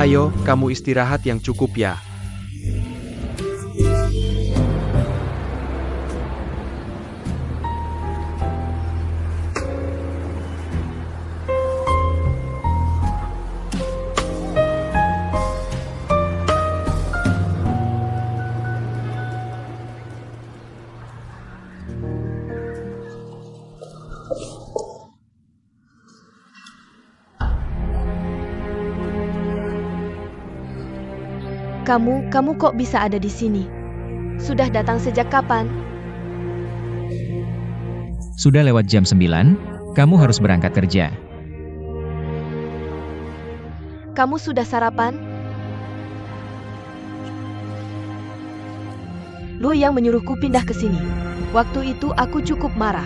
Ayo, kamu istirahat yang cukup ya. Kamu kok bisa ada di sini? Sudah datang sejak kapan? Sudah lewat jam 9, kamu harus berangkat kerja. Kamu sudah sarapan? Lu yang menyuruhku pindah ke sini. Waktu itu aku cukup marah.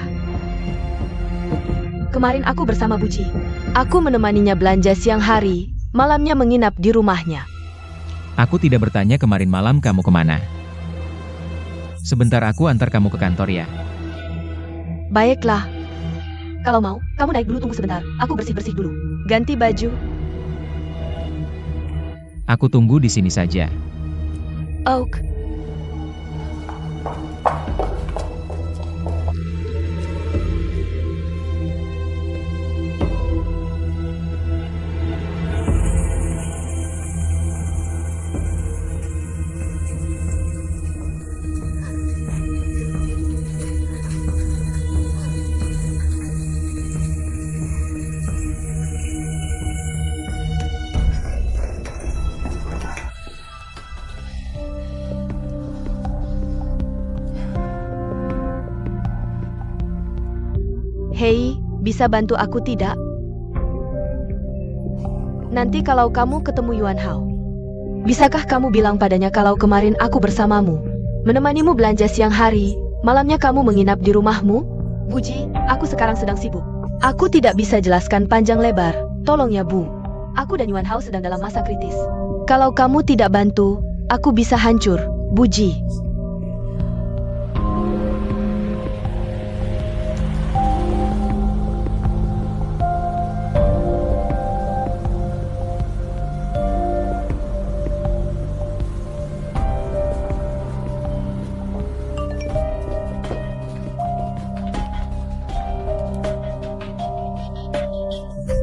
Kemarin aku bersama Buji. Aku menemaninya belanja siang hari, malamnya menginap di rumahnya. Aku tidak bertanya kemarin malam kamu kemana. Sebentar aku antar kamu ke kantor ya. Baiklah. Kalau mau, kamu naik dulu, tunggu sebentar. Aku bersih-bersih dulu. Ganti baju. Aku tunggu di sini saja. Oak. Hei, bisa bantu aku tidak? Nanti kalau kamu ketemu Yuan Hao, bisakah kamu bilang padanya kalau kemarin aku bersamamu, menemanimu belanja siang hari, malamnya kamu menginap di rumahmu? Buji, aku sekarang sedang sibuk. Aku tidak bisa jelaskan panjang lebar. Tolong ya, Bu. Aku dan Yuan Hao sedang dalam masa kritis. Kalau kamu tidak bantu, aku bisa hancur, Buji.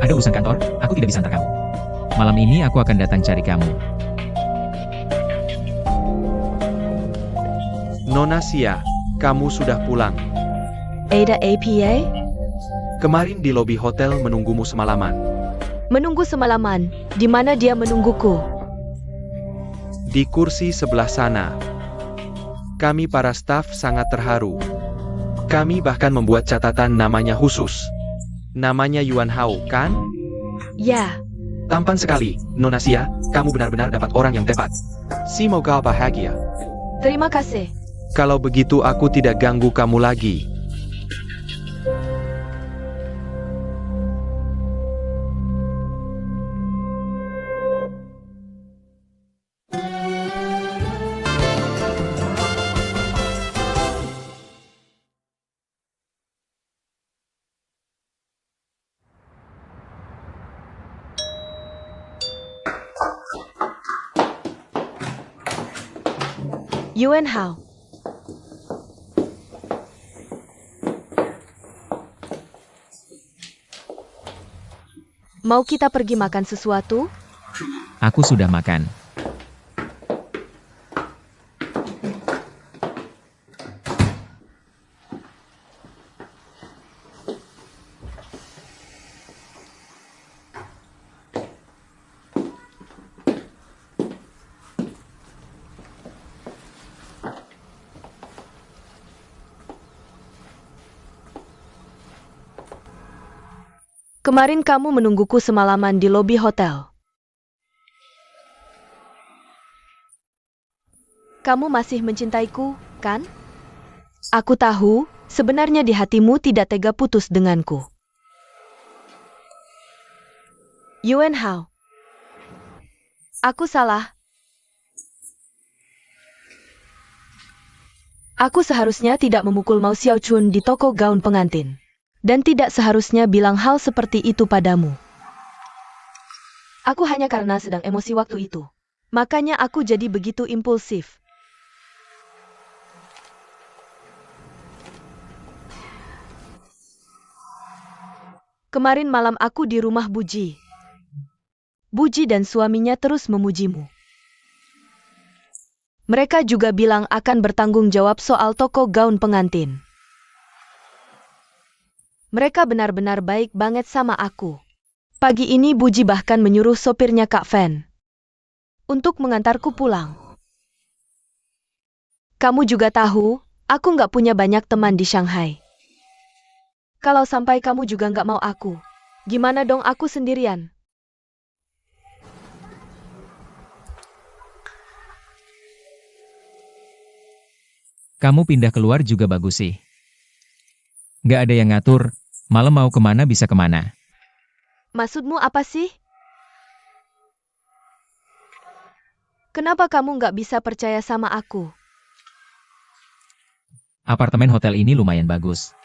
Ada urusan kantor, aku tidak bisa antar kamu. Malam ini aku akan datang cari kamu. Nona Xia, kamu sudah pulang. Ada APA? Kemarin di lobi hotel menunggumu semalaman. Menunggu semalaman, di mana dia menungguku? Di kursi sebelah sana. Kami para staf sangat terharu. Kami bahkan membuat catatan namanya khusus. Namanya Yuan Hao, kan? Ya, Tampan sekali, Nona Xia, kamu benar-benar dapat orang yang tepat. Semoga bahagia. terima kasih. Kalau begitu aku tidak ganggu kamu lagi. Yuan Hao. Mau kita pergi makan sesuatu? Aku sudah makan. Kemarin kamu menungguku semalaman di lobi hotel. Kamu masih mencintaiku, kan? Aku tahu, sebenarnya di hatimu tidak tega putus denganku. Yuan Hao. Aku salah. Aku seharusnya tidak memukul Mao Xiaochun di toko gaun pengantin. Dan tidak seharusnya bilang hal seperti itu padamu. Aku hanya karena sedang emosi waktu itu. Makanya aku jadi begitu impulsif. Kemarin malam aku di rumah Buji. Buji dan suaminya terus memujimu. Mereka juga bilang akan bertanggung jawab soal toko gaun pengantin. Mereka benar-benar baik banget sama aku. Pagi ini Buji bahkan menyuruh sopirnya Kak Fen untuk mengantarku pulang. Kamu juga tahu, aku nggak punya banyak teman di Shanghai. Kalau sampai kamu juga nggak mau aku, gimana dong aku sendirian? Kamu pindah keluar juga bagus sih. Nggak ada yang ngatur, malam mau kemana bisa kemana. Maksudmu apa sih? Kenapa kamu nggak bisa percaya sama aku? Apartemen hotel ini lumayan bagus.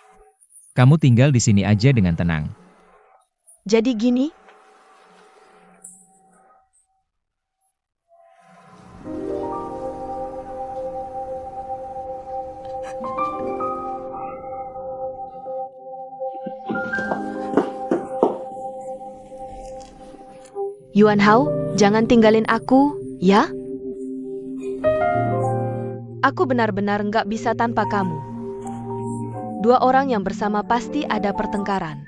Kamu tinggal di sini aja dengan tenang. Jadi gini? Yuan Hao, jangan tinggalin aku, ya? Aku benar-benar nggak bisa tanpa kamu. Dua orang yang bersama pasti ada pertengkaran.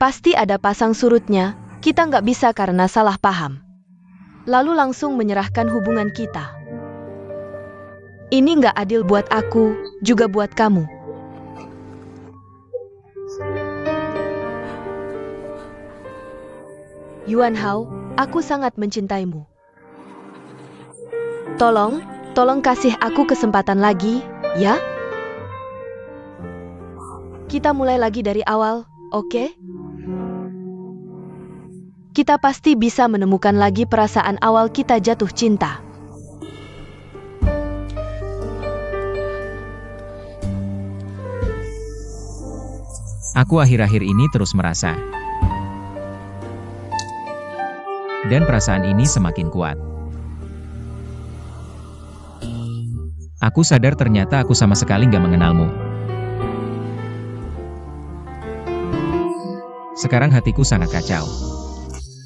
Pasti ada pasang surutnya, kita nggak bisa karena salah paham. Lalu langsung menyerahkan hubungan kita. Ini nggak adil buat aku, juga buat kamu. Yuan Hao, aku sangat mencintaimu. Tolong kasih aku kesempatan lagi, ya? Kita mulai lagi dari awal, oke? Kita pasti bisa menemukan lagi perasaan awal kita jatuh cinta. Aku akhir-akhir ini terus merasa. Dan perasaan ini semakin kuat. Aku sadar ternyata aku sama sekali nggak mengenalmu. Sekarang hatiku sangat kacau.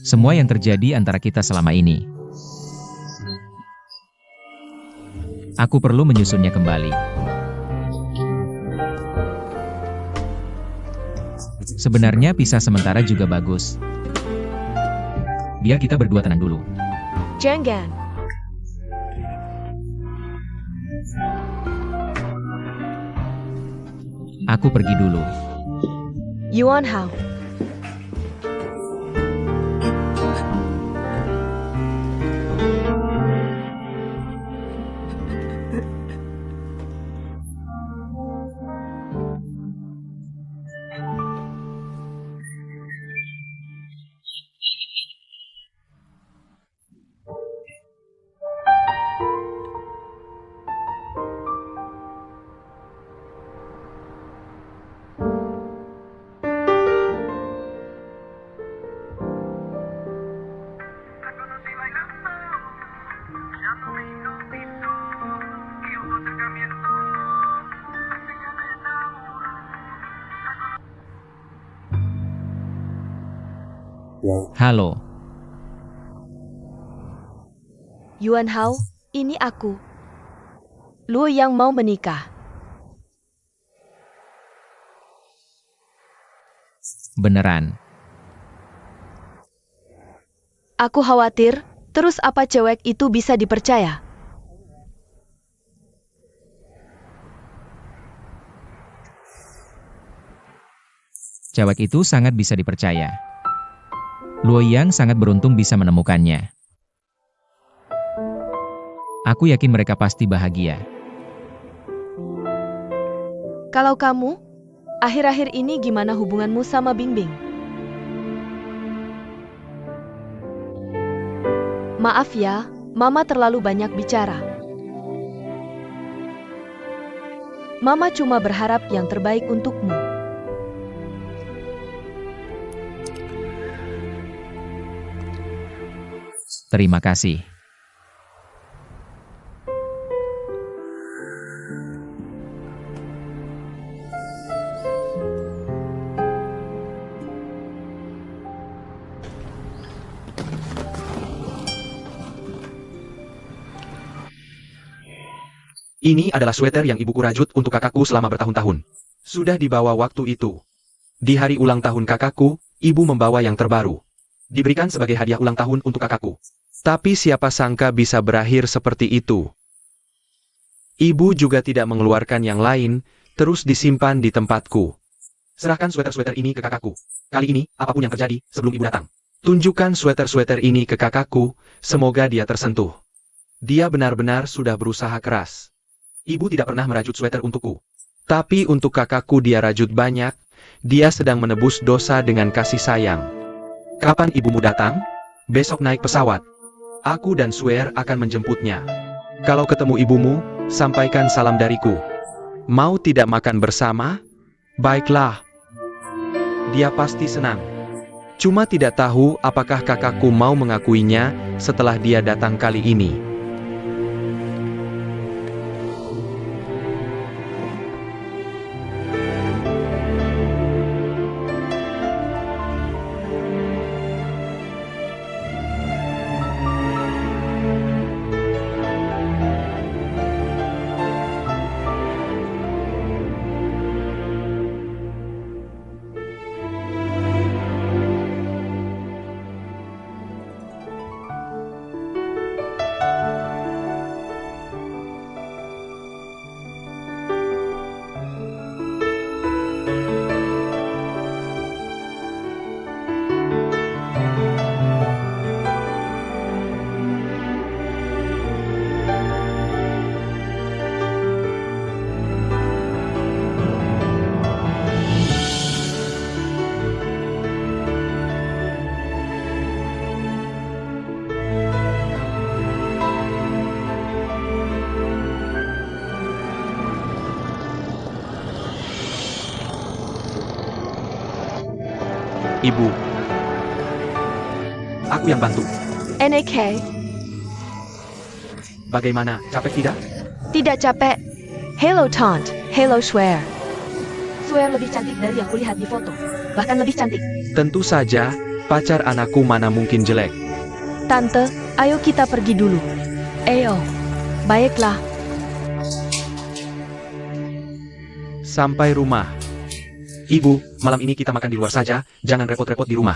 Semua yang terjadi antara kita selama ini. Aku perlu menyusunnya kembali. Sebenarnya pisah sementara juga bagus. Biar kita berdua tenang dulu. Jangan. Aku pergi dulu. Yuan Hao. Halo, Yuan Hao, ini aku. Luo yang mau menikah. beneran. Aku khawatir, terus apa cewek itu bisa dipercaya? Cewek itu sangat bisa dipercaya. Luo Yang sangat beruntung bisa menemukannya. Aku yakin mereka pasti bahagia. Kalau kamu, akhir-akhir ini gimana hubunganmu sama Bingbing? Maaf ya, Mama terlalu banyak bicara. Mama cuma berharap yang terbaik untukmu. terima kasih. Ini adalah sweater yang ibuku rajut untuk kakakku selama bertahun-tahun. Sudah dibawa waktu itu. Di hari ulang tahun kakakku, ibu membawa yang terbaru. Diberikan sebagai hadiah ulang tahun untuk kakakku. Tapi siapa sangka bisa berakhir seperti itu. Ibu juga tidak mengeluarkan yang lain, terus disimpan di tempatku. Serahkan sweater-sweater ini ke kakakku. Kali ini, apapun yang terjadi, sebelum ibu datang. Tunjukkan sweater-sweater ini ke kakakku, semoga dia tersentuh. Dia benar-benar sudah berusaha keras. Ibu tidak pernah merajut sweater untukku. Tapi untuk kakakku dia rajut banyak, dia sedang menebus dosa dengan kasih sayang. Kapan ibumu datang? Besok naik pesawat. Aku dan Swear akan menjemputnya. Kalau ketemu ibumu, sampaikan salam dariku. Mau tidak makan bersama? Baiklah. Dia pasti senang. Cuma tidak tahu apakah kakakku mau mengakuinya setelah dia datang kali ini. Ibu. Aku yang bantu. NK, Bagaimana, capek tidak? tidak capek. Hello Tante, hello Swear. Swear lebih cantik dari yang kulihat di foto. Bahkan lebih cantik. Tentu saja, pacar anakku mana mungkin jelek. Tante, ayo kita pergi dulu. Ayo. Baiklah. Sampai rumah. Ibu, malam ini kita makan di luar saja, jangan repot-repot di rumah.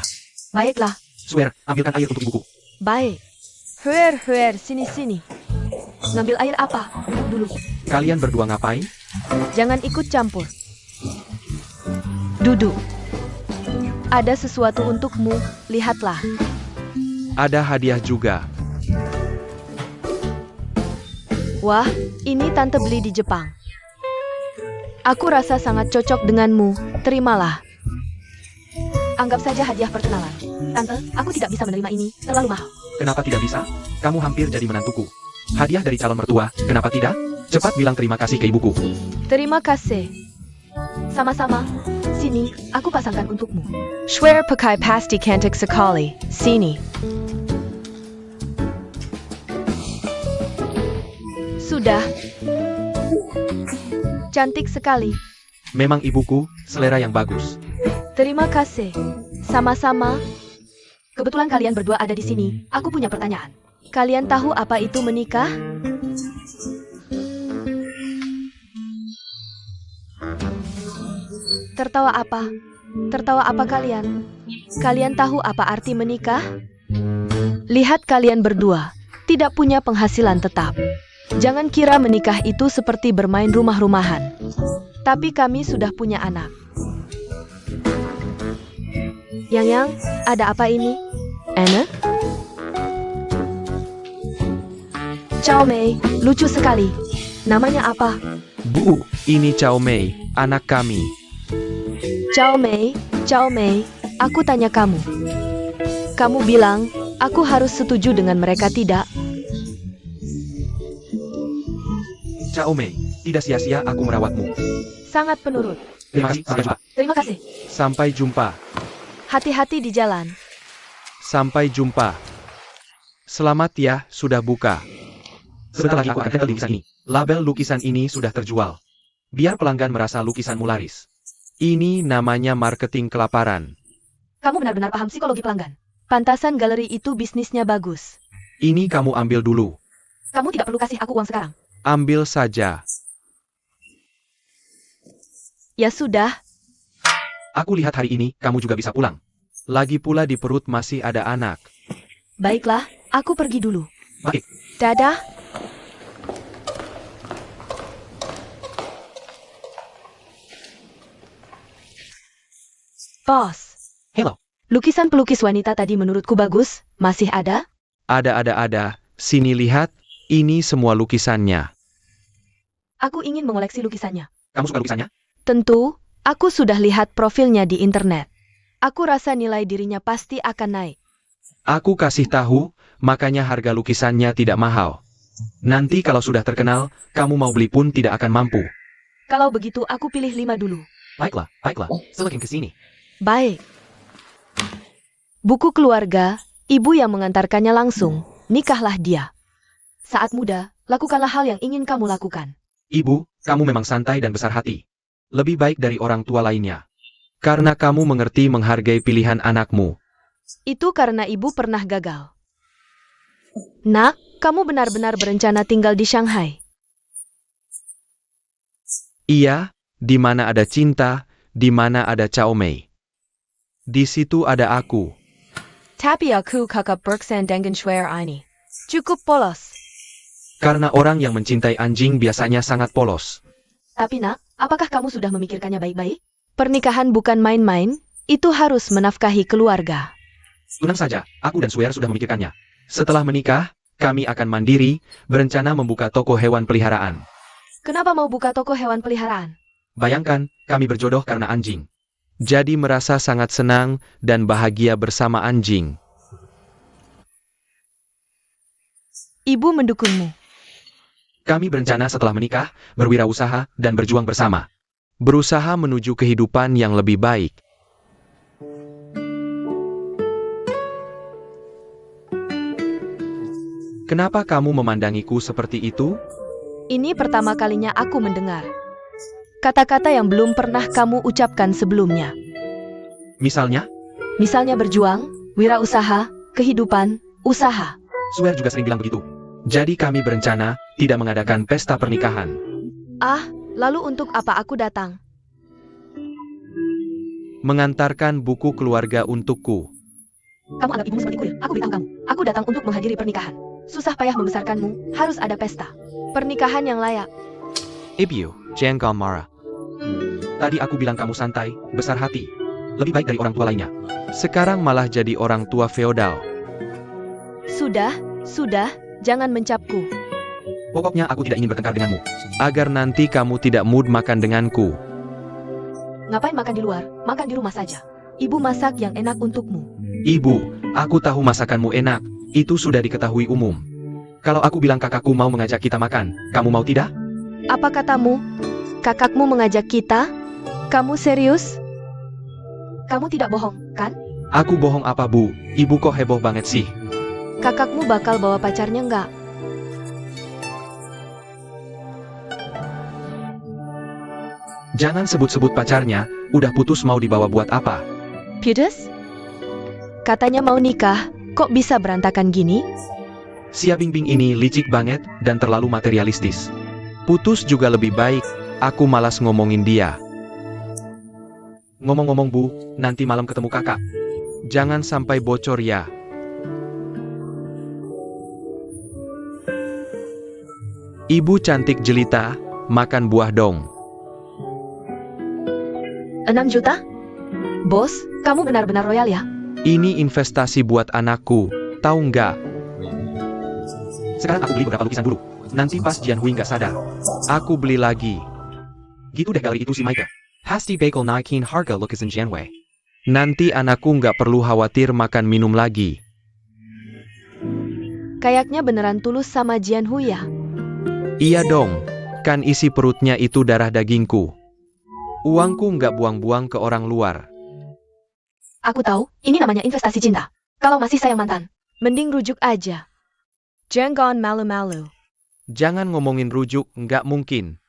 Baiklah. Swear, ambilkan air untuk ibuku. Baik. Huer, sini. Ngambil air apa? Duduk dulu. Kalian berdua ngapain? Jangan ikut campur. Duduk. Ada sesuatu untukmu, lihatlah. Ada hadiah juga. Wah, ini tante beli di Jepang. Aku rasa sangat cocok denganmu, terimalah. Anggap saja hadiah perkenalan. Tante, aku tidak bisa menerima ini, terlalu mahal. Kenapa tidak bisa? Kamu hampir jadi menantuku. Hadiah dari calon mertua, kenapa tidak? Cepat bilang terima kasih ke ibuku. Terima kasih. Sama-sama. Sini, aku pasangkan untukmu. Swear pakai pasti cantik sekali. Sini. Sudah. Cantik sekali. Memang ibuku, selera yang bagus. Terima kasih. Sama-sama. Kebetulan kalian berdua ada di sini. Aku punya pertanyaan. Kalian tahu apa itu menikah? Tertawa apa? Tertawa apa kalian? Kalian tahu apa arti menikah? Lihat kalian berdua, tidak punya penghasilan tetap. Jangan kira menikah itu seperti bermain rumah-rumahan. Tapi kami sudah punya anak. Yang, ada apa ini? Anna? Chow Mei, lucu sekali. Namanya apa? Bu, ini Chow Mei, anak kami. Chow Mei, aku tanya kamu. Kamu bilang, aku harus setuju dengan mereka tidak? Chow Mei, tidak sia-sia aku merawatmu. Sangat penurut. Terima kasih, sampai jumpa. Terima kasih. Sampai jumpa. Hati-hati di jalan. Sampai jumpa. Selamat ya, sudah buka. Sebentar lagi aku akan tempel di lukisan ini. Label lukisan ini sudah terjual. Biar pelanggan merasa lukisanmu laris. Ini namanya marketing kelaparan. Kamu benar-benar paham psikologi pelanggan. Pantasan galeri itu bisnisnya bagus. Ini kamu ambil dulu. Kamu tidak perlu kasih aku uang sekarang. Ambil saja. Ya sudah, Aku lihat hari ini kamu juga bisa pulang. Lagi pula di perut masih ada anak. baiklah, aku pergi dulu. Baik. Dadah. Bos, Hello. lukisan pelukis wanita tadi menurutku bagus. Masih ada? Ada. Sini lihat. Ini semua lukisannya. Aku ingin mengoleksi lukisannya. Kamu suka lukisannya? Tentu, aku sudah lihat profilnya di internet. Aku rasa nilai dirinya pasti akan naik. Aku kasih tahu, makanya harga lukisannya tidak mahal. Nanti kalau sudah terkenal, kamu mau beli pun tidak akan mampu. Kalau begitu aku pilih 5 dulu. Baiklah. Semakin ke sini. Baik. Buku keluarga, ibu yang mengantarkannya langsung. Nikahlah dia. Saat muda, lakukanlah hal yang ingin kamu lakukan. Ibu, kamu memang santai dan besar hati. Lebih baik dari orang tua lainnya. Karena kamu mengerti menghargai pilihan anakmu. Itu karena ibu pernah gagal. Nak, kamu benar-benar berencana tinggal di Shanghai. Iya, di mana ada cinta, di mana ada Cao Mei. Di situ ada aku. Tapi aku kakak berkesan dengan swear ini. Cukup polos. Karena orang yang mencintai anjing biasanya sangat polos. Tapi nak, apakah kamu sudah memikirkannya baik-baik? Pernikahan bukan main-main, itu harus menafkahi keluarga. Tenang saja, aku dan Swear sudah memikirkannya. Setelah menikah, kami akan mandiri, berencana membuka toko hewan peliharaan. Kenapa mau buka toko hewan peliharaan? Bayangkan, kami berjodoh karena anjing. Jadi merasa sangat senang dan bahagia bersama anjing. Ibu mendukungmu. Kami berencana setelah menikah, berwirausaha, dan berjuang bersama. Berusaha menuju kehidupan yang lebih baik. Kenapa kamu memandangiku seperti itu? Ini pertama kalinya aku mendengar. Kata-kata yang belum pernah kamu ucapkan sebelumnya. Misalnya, Misalnya berjuang, wirausaha, kehidupan, usaha. Swear juga sering bilang begitu. Jadi kami berencana tidak mengadakan pesta pernikahan. Ah, lalu untuk apa aku datang? Mengantarkan buku keluarga untukku. Kamu anggap ibumu seperti kuil. Aku beritahu kamu. Aku datang untuk menghadiri pernikahan. Susah payah membesarkanmu, harus ada pesta. Pernikahan yang layak. Ibu, jangan marah. Tadi aku bilang kamu santai, besar hati. Lebih baik dari orang tua lainnya. Sekarang malah jadi orang tua feodal. Sudah, jangan mencapku. Pokoknya aku tidak ingin bertengkar denganmu. Agar nanti kamu tidak mood makan denganku. Ngapain makan di luar? Makan di rumah saja. Ibu masak yang enak untukmu. Ibu, aku tahu masakanmu enak. Itu sudah diketahui umum. Kalau aku bilang kakakku mau mengajak kita makan, kamu mau tidak? Apa katamu? Kakakmu mengajak kita? Kamu serius? Kamu tidak bohong, kan? Aku bohong apa bu? Ibu kok heboh banget sih? Kakakmu bakal bawa pacarnya enggak? Jangan sebut-sebut pacarnya, udah putus mau dibawa buat apa? Putus? Katanya mau nikah, kok bisa berantakan gini? Si Bingbing ini licik banget dan terlalu materialistis. Putus juga lebih baik, aku malas ngomongin dia. Ngomong-ngomong bu, nanti malam ketemu kakak. Jangan sampai bocor ya. Ibu cantik jelita, makan buah dong. 6 juta? Bos, kamu benar-benar royal ya? Ini investasi buat anakku, tahu nggak? Sekarang aku beli beberapa lukisan dulu. Nanti pas Jian Hui nggak sadar, aku beli lagi. Gitu deh galeri itu si Mike. Hasti bagel naikin harga lukisan Jian Hui. Nanti anakku nggak perlu khawatir makan minum lagi. Kayaknya beneran tulus sama Jian Hui ya? Iya dong, kan isi perutnya itu darah dagingku. Uangku nggak buang-buang ke orang luar. Aku tahu, ini namanya investasi cinta. Kalau masih sayang mantan, mending rujuk aja. Jangan malu-malu. Jangan ngomongin rujuk, nggak mungkin.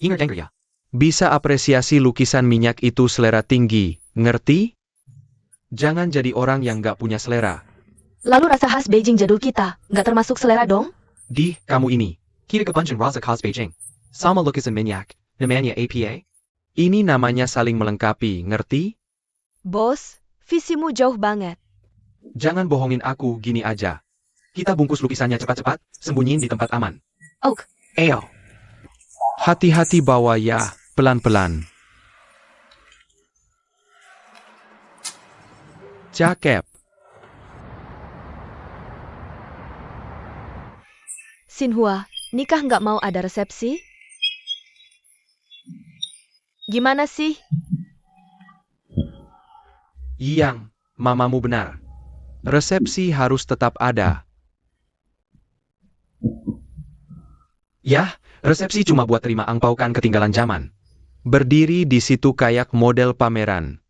Ingat ya. Bisa apresiasi lukisan minyak itu selera tinggi, ngerti? Jangan jadi orang yang nggak punya selera. Lalu rasa khas Beijing jadul kita, nggak termasuk selera dong? Di, kamu ini. Kita kebanyakan rasa khas Beijing. Sama lukisan minyak. Namanya APA. Ini namanya saling melengkapi, ngerti? Bos, visimu jauh banget. Jangan bohongin aku gini aja. Kita bungkus lukisannya cepat-cepat, sembunyiin di tempat aman. Ok. Ayo. Hati-hati bawa ya, pelan-pelan. Cakep. Xinhua, nikah nggak mau ada resepsi? Gimana sih? Yang, mamamu benar. Resepsi harus tetap ada. Yah, resepsi cuma buat terima angpau kan ketinggalan zaman. Berdiri di situ kayak model pameran.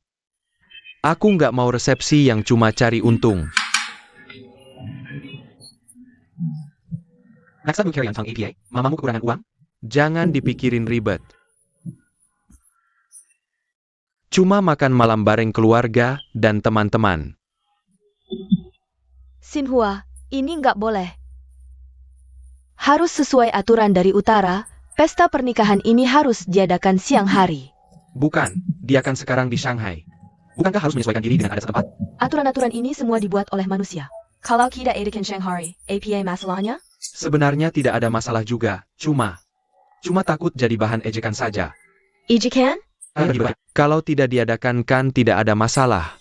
Aku nggak mau resepsi yang cuma cari untung. Next time you carry on tentang APA, mamamu kekurangan uang? Jangan dipikirin ribet. Cuma makan malam bareng keluarga dan teman-teman. Xinhua, ini nggak boleh. Harus sesuai aturan dari utara, pesta pernikahan ini harus diadakan siang hari. Bukan, dia kan sekarang di Shanghai. Bukankah harus menyesuaikan diri dengan adat setempat? Aturan-aturan ini semua dibuat oleh manusia. Kalau kita adakan Shanghai, APA masalahnya? Sebenarnya tidak ada masalah juga, cuma takut jadi bahan ejekan saja. Ijikan? Kalau tidak diadakan kan tidak ada masalah.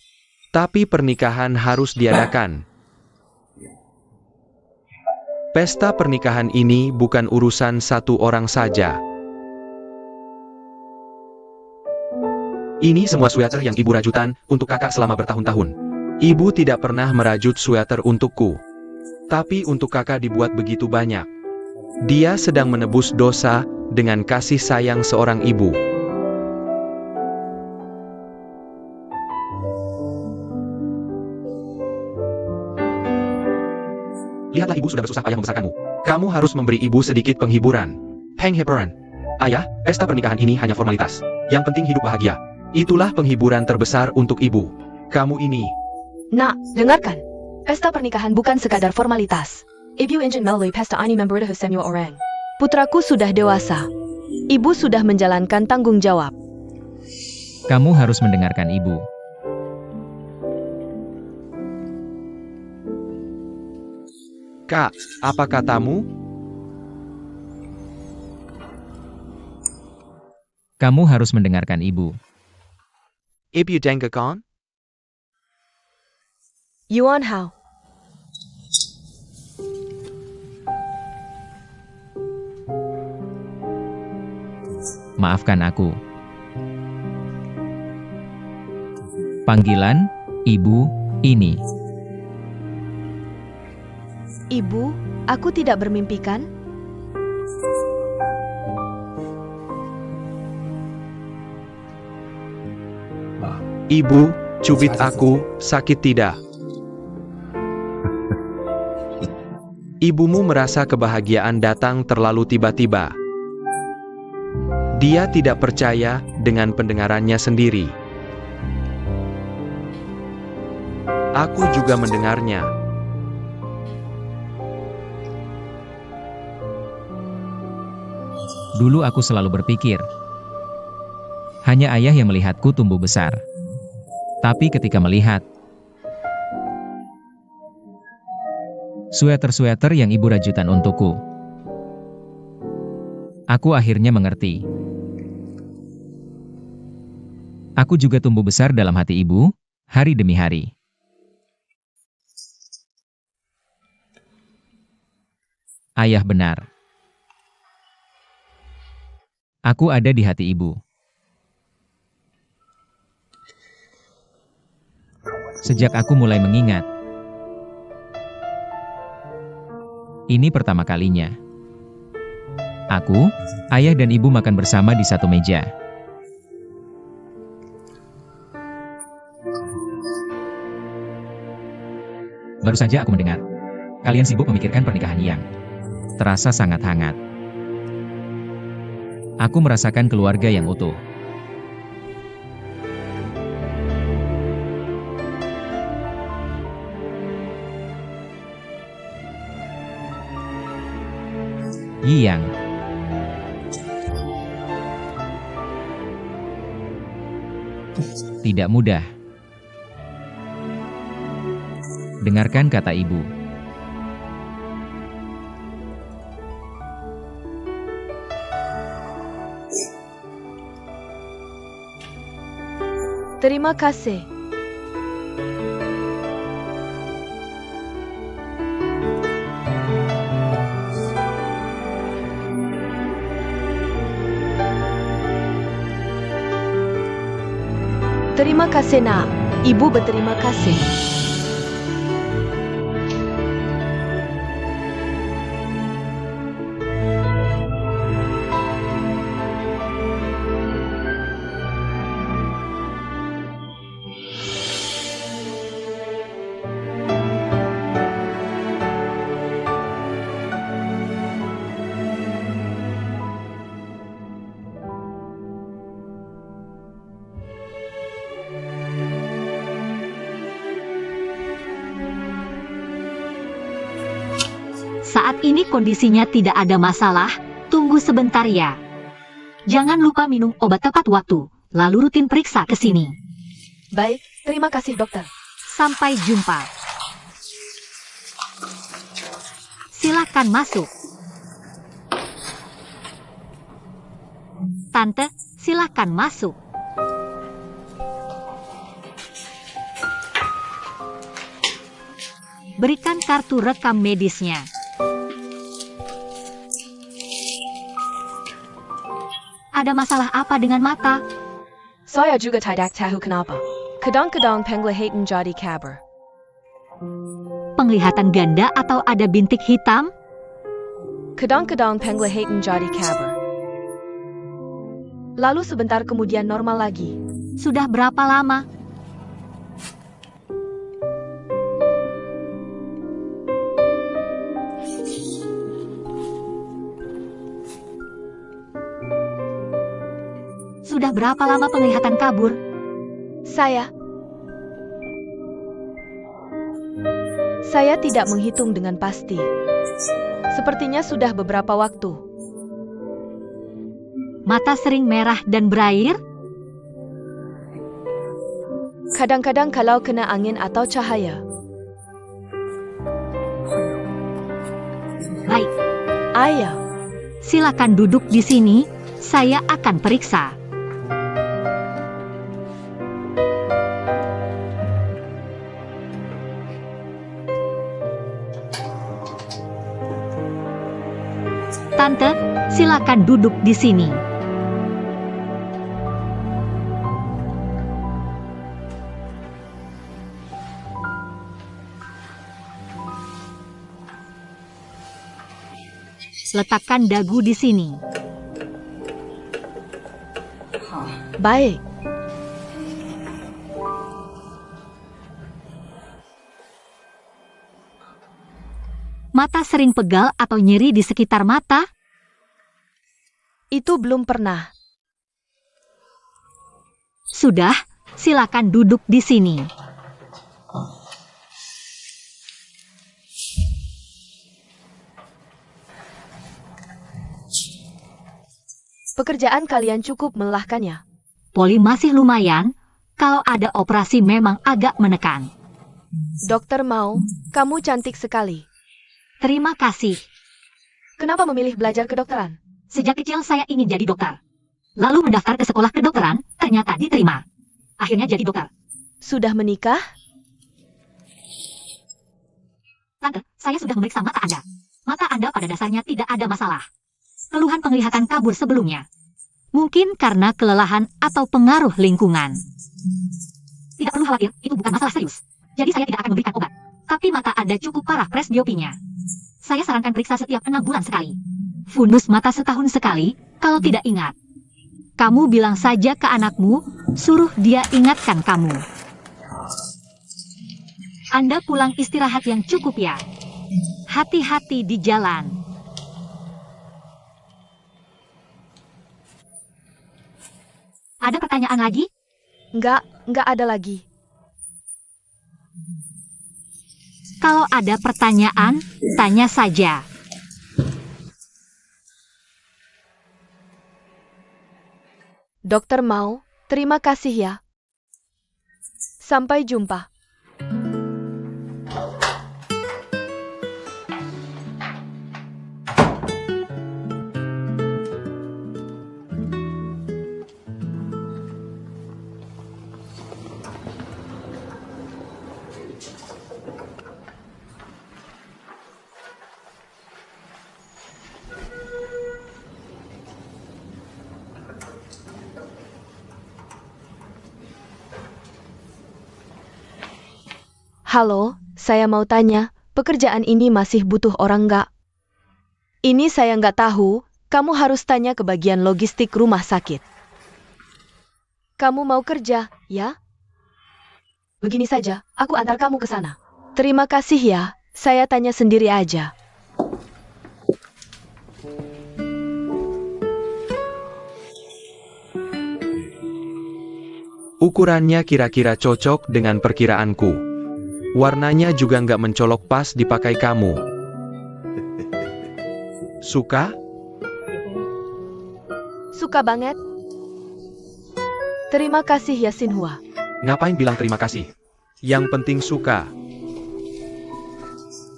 Tapi pernikahan harus diadakan. Pesta pernikahan ini bukan urusan satu orang saja. Ini semua sweater yang ibu rajutan untuk kakak selama bertahun-tahun. Ibu tidak pernah merajut sweater untukku. Tapi untuk kakak dibuat begitu banyak. Dia sedang menebus dosa dengan kasih sayang seorang ibu. Lihatlah ibu sudah bersusah payah membesarkanmu. Kamu harus memberi ibu sedikit penghiburan. Penghiburan. Ayah, pesta pernikahan ini hanya formalitas. Yang penting hidup bahagia. Itulah penghiburan terbesar untuk ibu. Kamu ini. Nak, dengarkan. Pesta pernikahan bukan sekadar formalitas. Ibu ingin melalui pesta ini memberitahu semua orang. Putraku sudah dewasa. Ibu sudah menjalankan tanggung jawab. Kamu harus mendengarkan ibu. Kak, apa katamu? Kamu harus mendengarkan ibu. Ibu dengarkan? Yuan Hao. Maafkan aku. Panggilan ibu ini. Ibu, aku tidak bermimpikan. Ibu, cubit aku, sakit tidak? Ibumu merasa kebahagiaan datang terlalu tiba-tiba. Dia tidak percaya dengan pendengarannya sendiri. Aku juga mendengarnya. Dulu aku selalu berpikir, hanya ayah yang melihatku tumbuh besar. Tapi ketika melihat sweater-sweater yang ibu rajutan untukku, aku akhirnya mengerti. Aku juga tumbuh besar dalam hati ibu, hari demi hari. Ayah benar. Aku ada di hati ibu. Sejak aku mulai mengingat. Ini pertama kalinya. Aku, ayah dan ibu makan bersama di satu meja. Baru saja aku mendengar Kalian sibuk memikirkan pernikahan Yang. Terasa sangat hangat. Aku merasakan keluarga yang utuh. Yang. Tidak mudah. Dengarkan kata ibu. Terima kasih. Terima kasih, Nak. Ibu berterima kasih. Saat ini kondisinya tidak ada masalah, tunggu sebentar ya. Jangan lupa minum obat tepat waktu, lalu rutin periksa ke sini. Baik, terima kasih, dokter. Sampai jumpa. Silakan masuk. Tante, silakan masuk. Berikan kartu rekam medisnya. Ada masalah apa dengan mata? Saya juga tidak tahu kenapa. Kadang-kadang penglihatan jadi kabur. Penglihatan ganda atau ada bintik hitam? Kadang-kadang penglihatan jadi kabur. Lalu sebentar kemudian normal lagi. Sudah berapa lama? Sudah berapa lama penglihatan kabur? Saya tidak menghitung dengan pasti. Sepertinya sudah beberapa waktu. Mata sering merah dan berair? Kadang-kadang kalau kena angin atau cahaya. Baik, Ayah, silakan duduk di sini, saya akan periksa. Tante, silakan duduk di sini. Letakkan dagu di sini. baik. Mata sering pegal atau nyeri di sekitar mata? Itu belum pernah. Sudah, silakan duduk di sini. Pekerjaan kalian cukup melelahkannya. Poli masih lumayan, kalau ada operasi memang agak menekan. Dokter Mao, kamu cantik sekali. Terima kasih. Kenapa memilih belajar kedokteran? Sejak kecil saya ingin jadi dokter. Lalu mendaftar ke sekolah kedokteran, ternyata diterima. Akhirnya jadi dokter. Sudah menikah? Tante, saya sudah memeriksa mata Anda. Mata Anda pada dasarnya tidak ada masalah. Keluhan penglihatan kabur sebelumnya. Mungkin karena kelelahan atau pengaruh lingkungan. Tidak perlu khawatir, itu bukan masalah serius. Jadi saya tidak akan memberikan obat. Tapi mata Anda cukup parah presbiopinya. Saya sarankan periksa setiap 6 bulan sekali. Fundus mata setahun sekali, kalau tidak ingat. Kamu bilang saja ke anakmu, suruh dia ingatkan kamu. Anda pulang istirahat yang cukup ya. hati-hati di jalan. Ada pertanyaan lagi? Nggak ada lagi. Kalau ada pertanyaan, tanya saja. Dokter Mao, terima kasih ya. Sampai jumpa. Halo, saya mau tanya, pekerjaan ini masih butuh orang nggak? Ini saya nggak tahu, kamu harus tanya ke bagian logistik rumah sakit. Kamu mau kerja, ya? Begini saja, aku antar kamu ke sana. Terima kasih ya, saya tanya sendiri aja. Ukurannya kira-kira cocok dengan perkiraanku. Warnanya juga nggak mencolok pas dipakai kamu. Suka? Suka banget. Terima kasih ya Xinhua. Ngapain bilang terima kasih? Yang penting suka.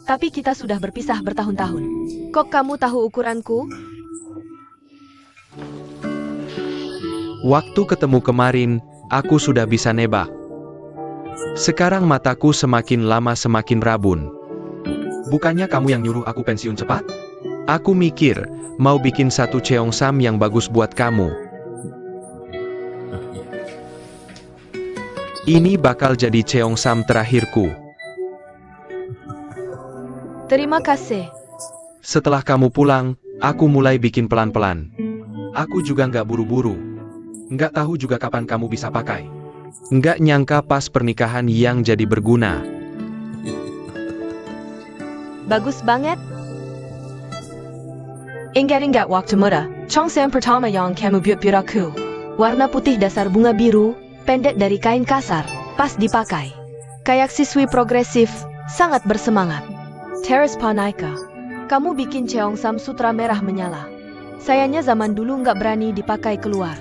Tapi kita sudah berpisah bertahun-tahun. Kok kamu tahu ukuranku? Waktu ketemu kemarin, aku sudah bisa nebak. Sekarang mataku semakin lama semakin rabun. Bukannya kamu yang nyuruh aku pensiun cepat? Aku mikir, mau bikin satu cheongsam yang bagus buat kamu. Ini bakal jadi cheongsam terakhirku. Terima kasih. Setelah kamu pulang, aku mulai bikin pelan-pelan. Aku juga nggak buru-buru. Nggak tahu juga kapan kamu bisa pakai. Nggak nyangka pas pernikahan yang jadi berguna. Bagus banget. Ingat-ingat waktu muda, cheongsam pertama yang kamu buat aku. Warna putih dasar bunga biru, pendek dari kain kasar, pas dipakai. Kayak siswi progresif, sangat bersemangat. Teres Panaika, kamu bikin cheongsam sutra merah menyala. Sayangnya zaman dulu nggak berani dipakai keluar.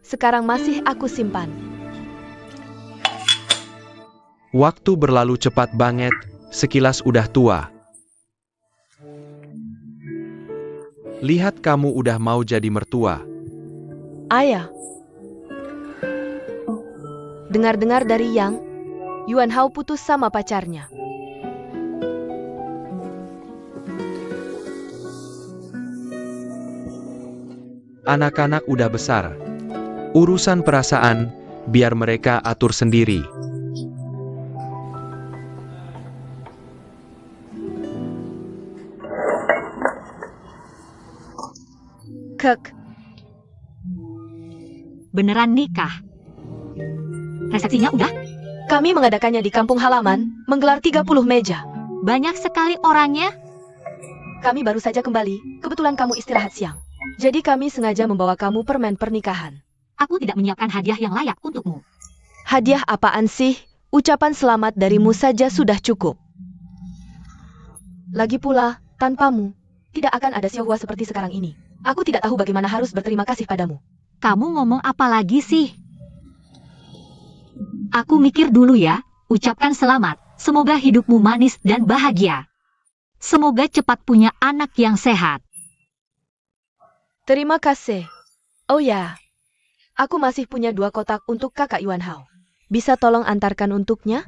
Sekarang masih aku simpan. Waktu berlalu cepat banget, sekilas udah tua. Lihat kamu udah mau jadi mertua. Ayah. Dengar-dengar dari Yang, Yuan Hao putus sama pacarnya. Anak-anak udah besar. Urusan perasaan, biar mereka atur sendiri. Kek, Beneran nikah? Resepsinya udah? kami mengadakannya di kampung halaman, menggelar 30 meja. Banyak sekali orangnya? Kami baru saja kembali, kebetulan kamu istirahat siang. Jadi kami sengaja membawa kamu permen pernikahan. Aku tidak menyiapkan hadiah yang layak untukmu. Hadiah apaan sih? Ucapan selamat darimu saja sudah cukup. Lagi pula, tanpamu, tidak akan ada Xiaohua seperti sekarang ini. Aku tidak tahu bagaimana harus berterima kasih padamu. Kamu ngomong apa lagi sih? Aku mikir dulu ya, ucapkan selamat. Semoga hidupmu manis dan bahagia. Semoga cepat punya anak yang sehat. Terima kasih. Oh ya, aku masih punya 2 kotak untuk kakak Yuan Hao. Bisa tolong antarkan untuknya?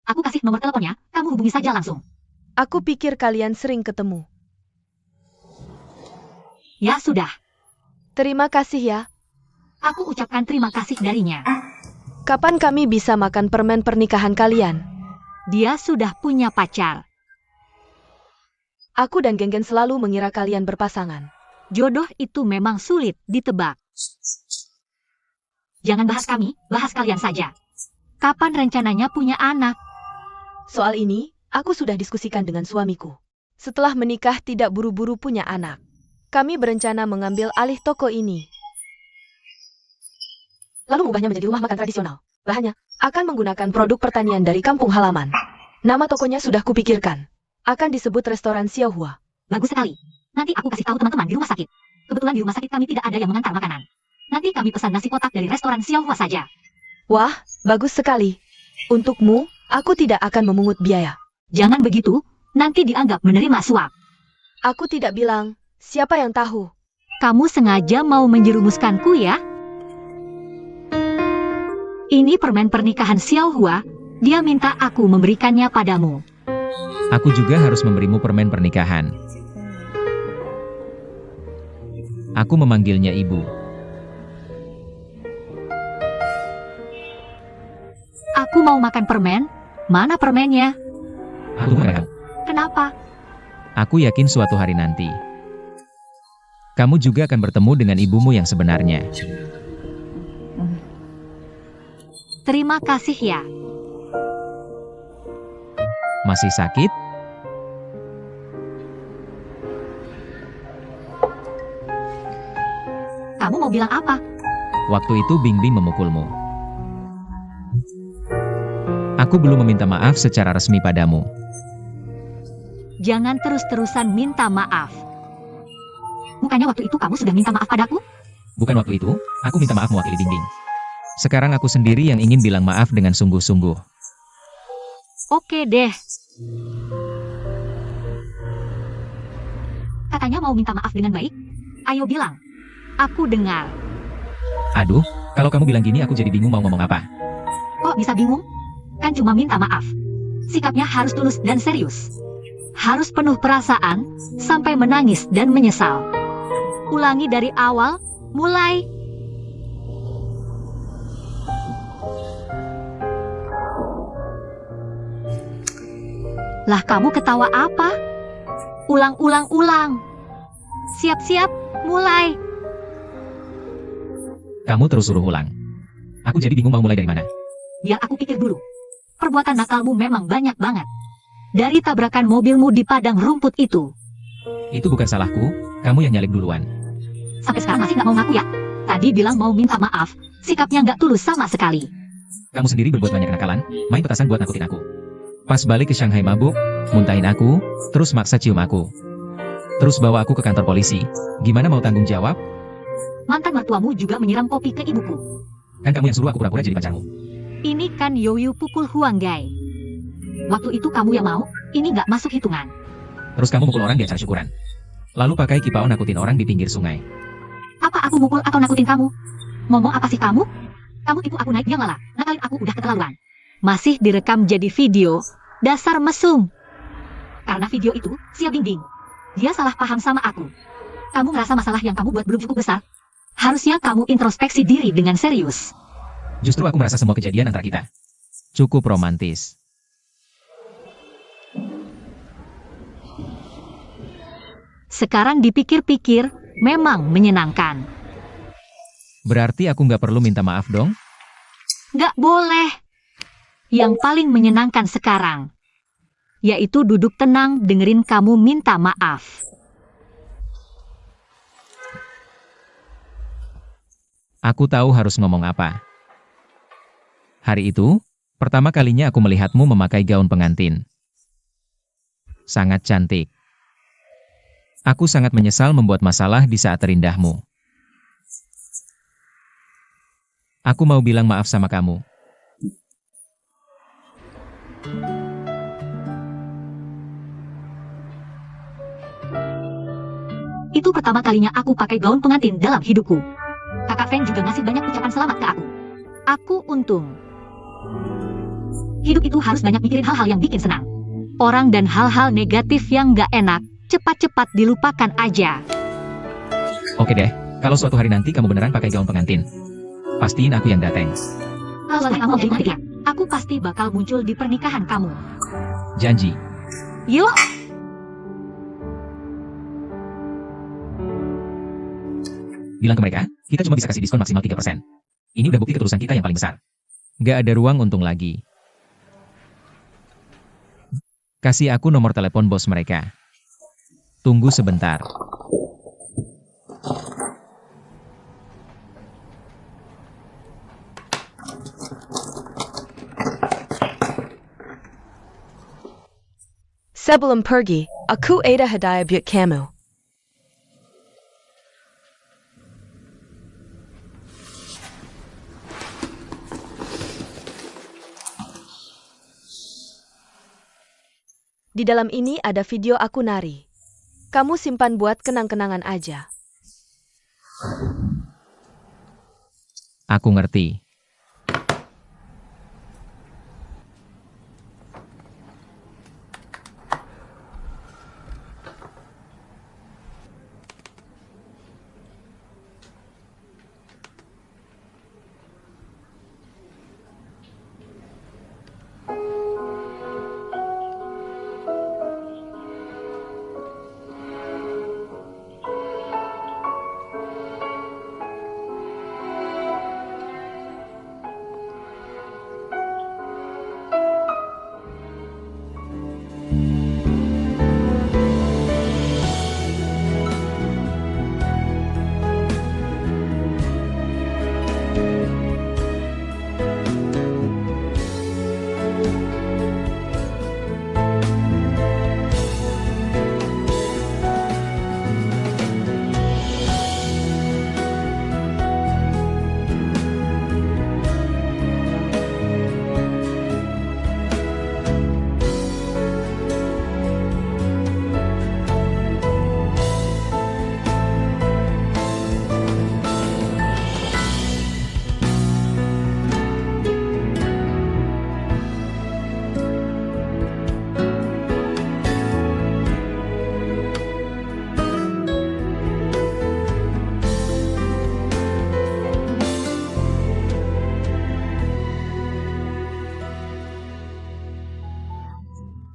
Aku kasih nomor teleponnya, kamu hubungi saja langsung. Aku pikir kalian sering ketemu. Ya sudah, Terima kasih ya. aku ucapkan terima kasih darinya. Kapan kami bisa makan permen pernikahan kalian? Dia sudah punya pacar. Aku dan Genggen selalu mengira kalian berpasangan. Jodoh itu memang sulit ditebak. Jangan bahas kami, bahas kalian saja. Kapan rencananya punya anak? Soal ini, Aku sudah diskusikan dengan suamiku. Setelah menikah tidak buru-buru punya anak. Kami berencana mengambil alih toko ini. Lalu mengubahnya menjadi rumah makan tradisional. Bahannya akan menggunakan produk pertanian dari kampung halaman. Nama tokonya sudah kupikirkan. Akan disebut restoran Xiaohua. Bagus sekali. Nanti aku kasih tahu teman-teman di rumah sakit. Kebetulan di rumah sakit kami tidak ada yang mengantar makanan. Nanti kami pesan nasi kotak dari restoran Xiaohua saja. Wah, bagus sekali. Untukmu, aku tidak akan memungut biaya. Jangan begitu, nanti dianggap menerima suap. Aku tidak bilang, siapa yang tahu? Kamu sengaja mau menjerumuskanku ya? Ini permen pernikahan Xiaohua, dia minta aku memberikannya padamu. Aku juga harus memberimu permen pernikahan. Aku memanggilnya ibu. Aku mau makan permen. Mana permennya? Aku bukan. Kenapa? Aku yakin suatu hari nanti, kamu juga akan bertemu dengan ibumu yang sebenarnya. Terima kasih ya. Masih sakit? Kamu mau bilang apa? Waktu itu Bingbing memukulmu. Aku belum meminta maaf secara resmi padamu. Jangan terus-terusan minta maaf. Bukannya waktu itu kamu sudah minta maaf padaku? Bukan waktu itu, aku minta maaf mewakili Bingbing. Sekarang aku sendiri yang ingin bilang maaf dengan sungguh-sungguh. Oke deh. Katanya mau minta maaf dengan baik? Ayo bilang. Aku dengar. Aduh, kalau kamu bilang gini aku jadi bingung mau ngomong apa. Kok bisa bingung? Kan cuma minta maaf. Sikapnya harus tulus dan serius. Harus penuh perasaan, sampai menangis dan menyesal. Ulangi dari awal, mulai. Lah kamu ketawa apa? Ulang. Siap-siap, mulai. Kamu terus suruh ulang. Aku jadi bingung mau mulai dari mana. Biar aku pikir dulu. Perbuatan nakalmu memang banyak banget. Dari tabrakan mobilmu di padang rumput itu. Itu bukan salahku, kamu yang nyalip duluan. Sampai sekarang masih nggak mau ngaku ya? Tadi bilang mau minta maaf, sikapnya nggak tulus sama sekali. Kamu sendiri berbuat banyak kenakalan, main petasan buat nakutin aku. Pas balik ke Shanghai mabuk, muntahin aku, terus maksa cium aku. Terus bawa aku ke kantor polisi. Gimana mau tanggung jawab? Mantan mertuamu juga menyiram kopi ke ibuku. Kan kamu yang suruh aku pura-pura jadi pacarmu. Ini kan Yoyu pukul Huanggai. Waktu itu kamu yang mau, ini nggak masuk hitungan. Terus kamu mukul orang di acara syukuran. Lalu pakai kipau nakutin orang di pinggir sungai. Apa aku mukul atau nakutin kamu? Ngomong apa sih kamu? Kamu tipu aku naik, dia malah nakalin aku, udah keterlaluan. Masih direkam jadi video, dasar mesum. Karena video itu, Xia Bingbing. Dia salah paham sama aku. Kamu ngerasa masalah yang kamu buat belum cukup besar? Harusnya kamu introspeksi diri dengan serius. Justru aku merasa semua kejadian antara kita cukup romantis. Sekarang dipikir-pikir, memang menyenangkan. Berarti aku nggak perlu minta maaf dong? Nggak boleh. Yang paling menyenangkan sekarang, yaitu duduk tenang dengerin kamu minta maaf. Aku tahu harus ngomong apa. Hari itu, pertama kalinya aku melihatmu memakai gaun pengantin. Sangat cantik. Aku sangat menyesal membuat masalah di saat terindahmu. Aku mau bilang maaf sama kamu. Itu pertama kalinya aku pakai gaun pengantin dalam hidupku. Kakak Feng juga ngasih banyak ucapan selamat ke aku. Aku untung. Hidup itu harus banyak mikirin hal-hal yang bikin senang. Orang dan hal-hal negatif yang nggak enak, cepat-cepat dilupakan aja. Oke deh, kalau suatu hari nanti kamu beneran pakai gaun pengantin, pastiin aku yang dateng. Kalau kamu jadi mati ya, aku pasti bakal muncul di pernikahan kamu. Janji. Yuk! Bilang ke mereka, kita cuma bisa kasih diskon maksimal 3%. Ini udah bukti ketulusan kita yang paling besar. Gak ada ruang untung lagi. Kasih aku nomor telepon bos mereka. Tunggu sebentar. Sebelum pergi, aku ada hadiah buat kamu. Di dalam ini ada video aku nari. Kamu simpan buat kenang-kenangan aja. Aku ngerti.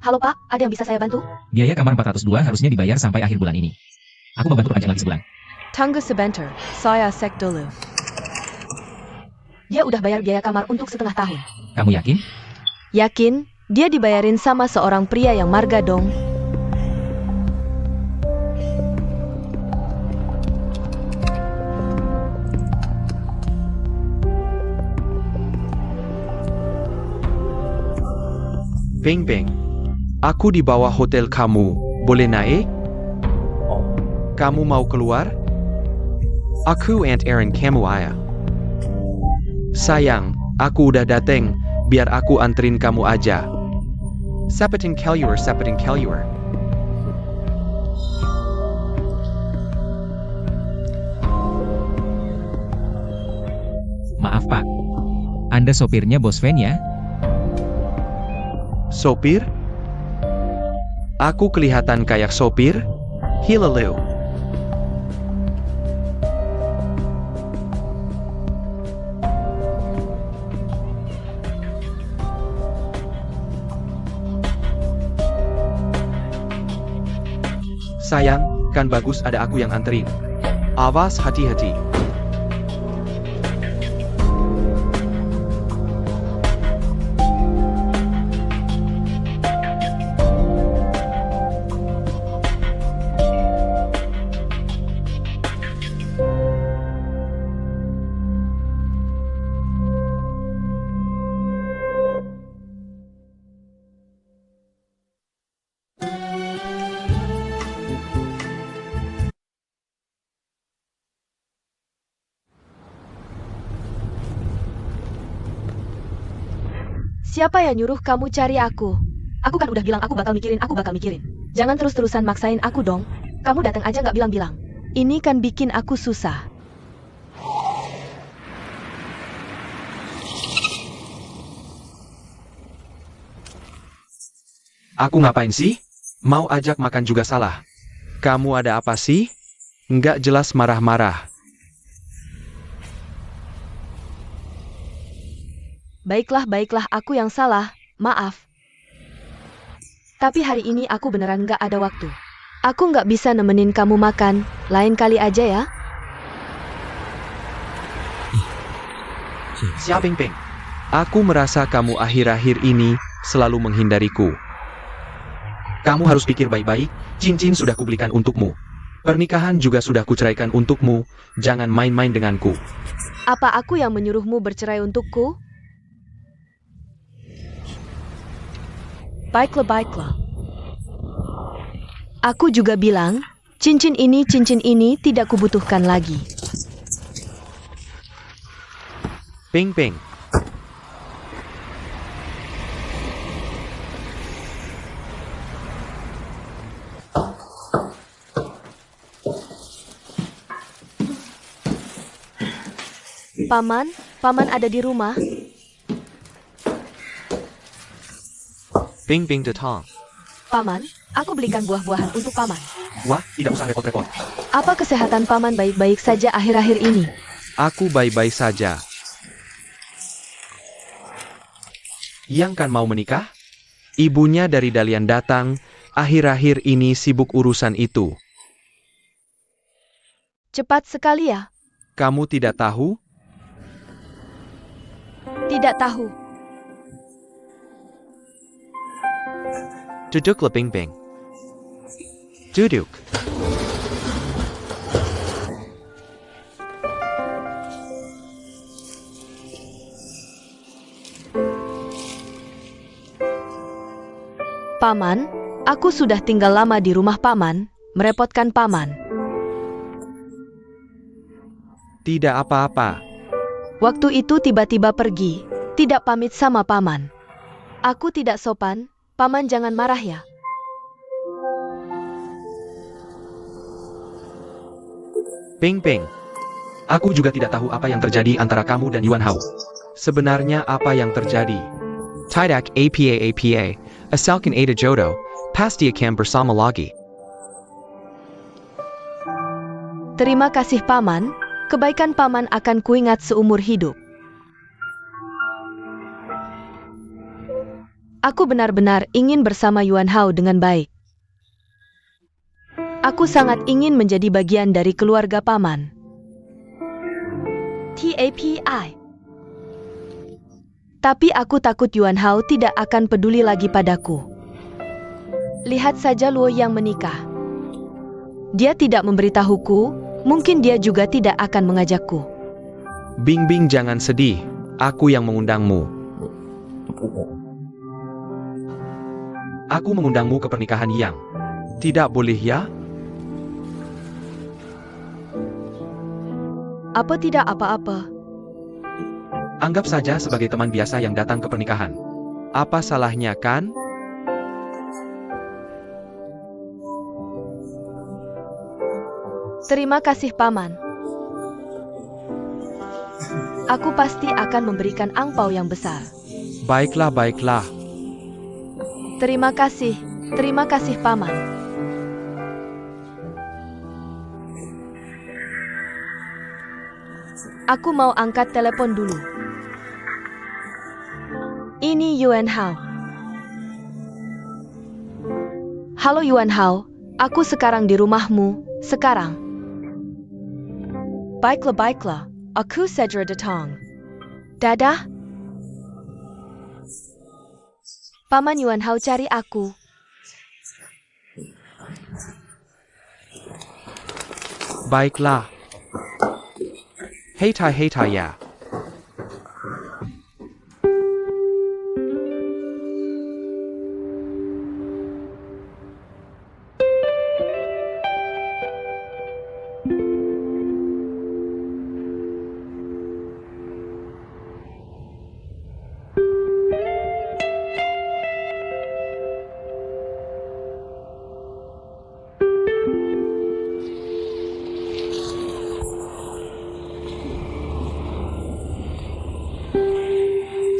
Halo Pak, ada yang bisa saya bantu? Biaya kamar 402 harusnya dibayar sampai akhir bulan ini. Aku mau bantu perpanjang lagi sebulan. Tunggu sebentar, saya cek dulu. Dia udah bayar biaya kamar untuk setengah tahun. Kamu yakin? Yakin, dia dibayarin sama seorang pria yang marga dong. Beng Beng. Aku di bawah hotel kamu. Boleh naik? Kamu mau keluar? Aku Aunt Erin kamu ayah. Sayang, aku udah dateng. Biar aku anterin kamu aja. Sapetin Kelluer. Maaf Pak. Anda sopirnya Bos Van ya? Sopir? Aku kelihatan kayak sopir? Hilaleu. Sayang, kan bagus ada aku yang anterin. Awas hati-hati. Siapa yang nyuruh kamu cari aku? Aku kan udah bilang aku bakal mikirin. Jangan terus-terusan maksain aku dong. Kamu datang aja nggak bilang-bilang. Ini kan bikin aku susah. Aku ngapain sih? Mau ajak makan juga salah. Kamu ada apa sih? Nggak jelas marah-marah. Baiklah, aku yang salah. Maaf. Tapi hari ini aku beneran nggak ada waktu. Aku nggak bisa nemenin kamu makan. Lain kali aja ya. Siap Beng Beng. Aku merasa kamu akhir-akhir ini selalu menghindariku. Kamu harus pikir baik-baik, cincin sudah kubelikan untukmu. Pernikahan juga sudah kuceraikan untukmu, jangan main-main denganku. Apa aku yang menyuruhmu bercerai untukku? Baiklah, baiklah. Aku juga bilang, cincin ini tidak kubutuhkan lagi. Ping ping. Paman ada di rumah? Ping ping detong. Paman, aku belikan buah-buahan untuk paman. Wah, tidak usah repot-repot. Apa kesehatan paman baik-baik saja akhir-akhir ini? Aku baik-baik saja. Yang kan mau menikah? Ibunya dari Dalian datang, akhir-akhir ini sibuk urusan itu. Cepat sekali ya. Kamu tidak tahu? Tidak tahu. Duduklah Ping Ping. Duduk. Paman, aku sudah tinggal lama di rumah paman, merepotkan paman. Tidak apa-apa. Waktu itu tiba-tiba pergi, tidak pamit sama paman. Aku tidak sopan, paman jangan marah ya. Ping Ping. Aku juga tidak tahu apa yang terjadi antara kamu dan Yuan Hao. Sebenarnya apa yang terjadi? Tidak apa, asalkan ada jodoh, pasti akan bersama lagi. Terima kasih paman, kebaikan paman akan kuingat seumur hidup. Aku benar-benar ingin bersama Yuan Hao dengan baik. Aku sangat ingin menjadi bagian dari keluarga paman. TAPI. Tapi aku takut Yuan Hao tidak akan peduli lagi padaku. Lihat saja Luo yang menikah. Dia tidak memberitahuku, mungkin dia juga tidak akan mengajakku. Bing Bing jangan sedih, aku yang mengundangmu. Aku mengundangmu ke pernikahan Yang. Tidak boleh ya? Apa tidak apa-apa? Anggap saja sebagai teman biasa yang datang ke pernikahan. Apa salahnya kan? Terima kasih paman. Aku pasti akan memberikan angpau yang besar. Baiklah, baiklah. Terima kasih paman. Aku mau angkat telepon dulu. Ini Yuan Hao. Halo Yuan Hao, aku sekarang di rumahmu, sekarang. Baiklah, baiklah, aku segera datang. Dadah. Paman Yuan Hao cari aku. Baiklah. Hei tai ya.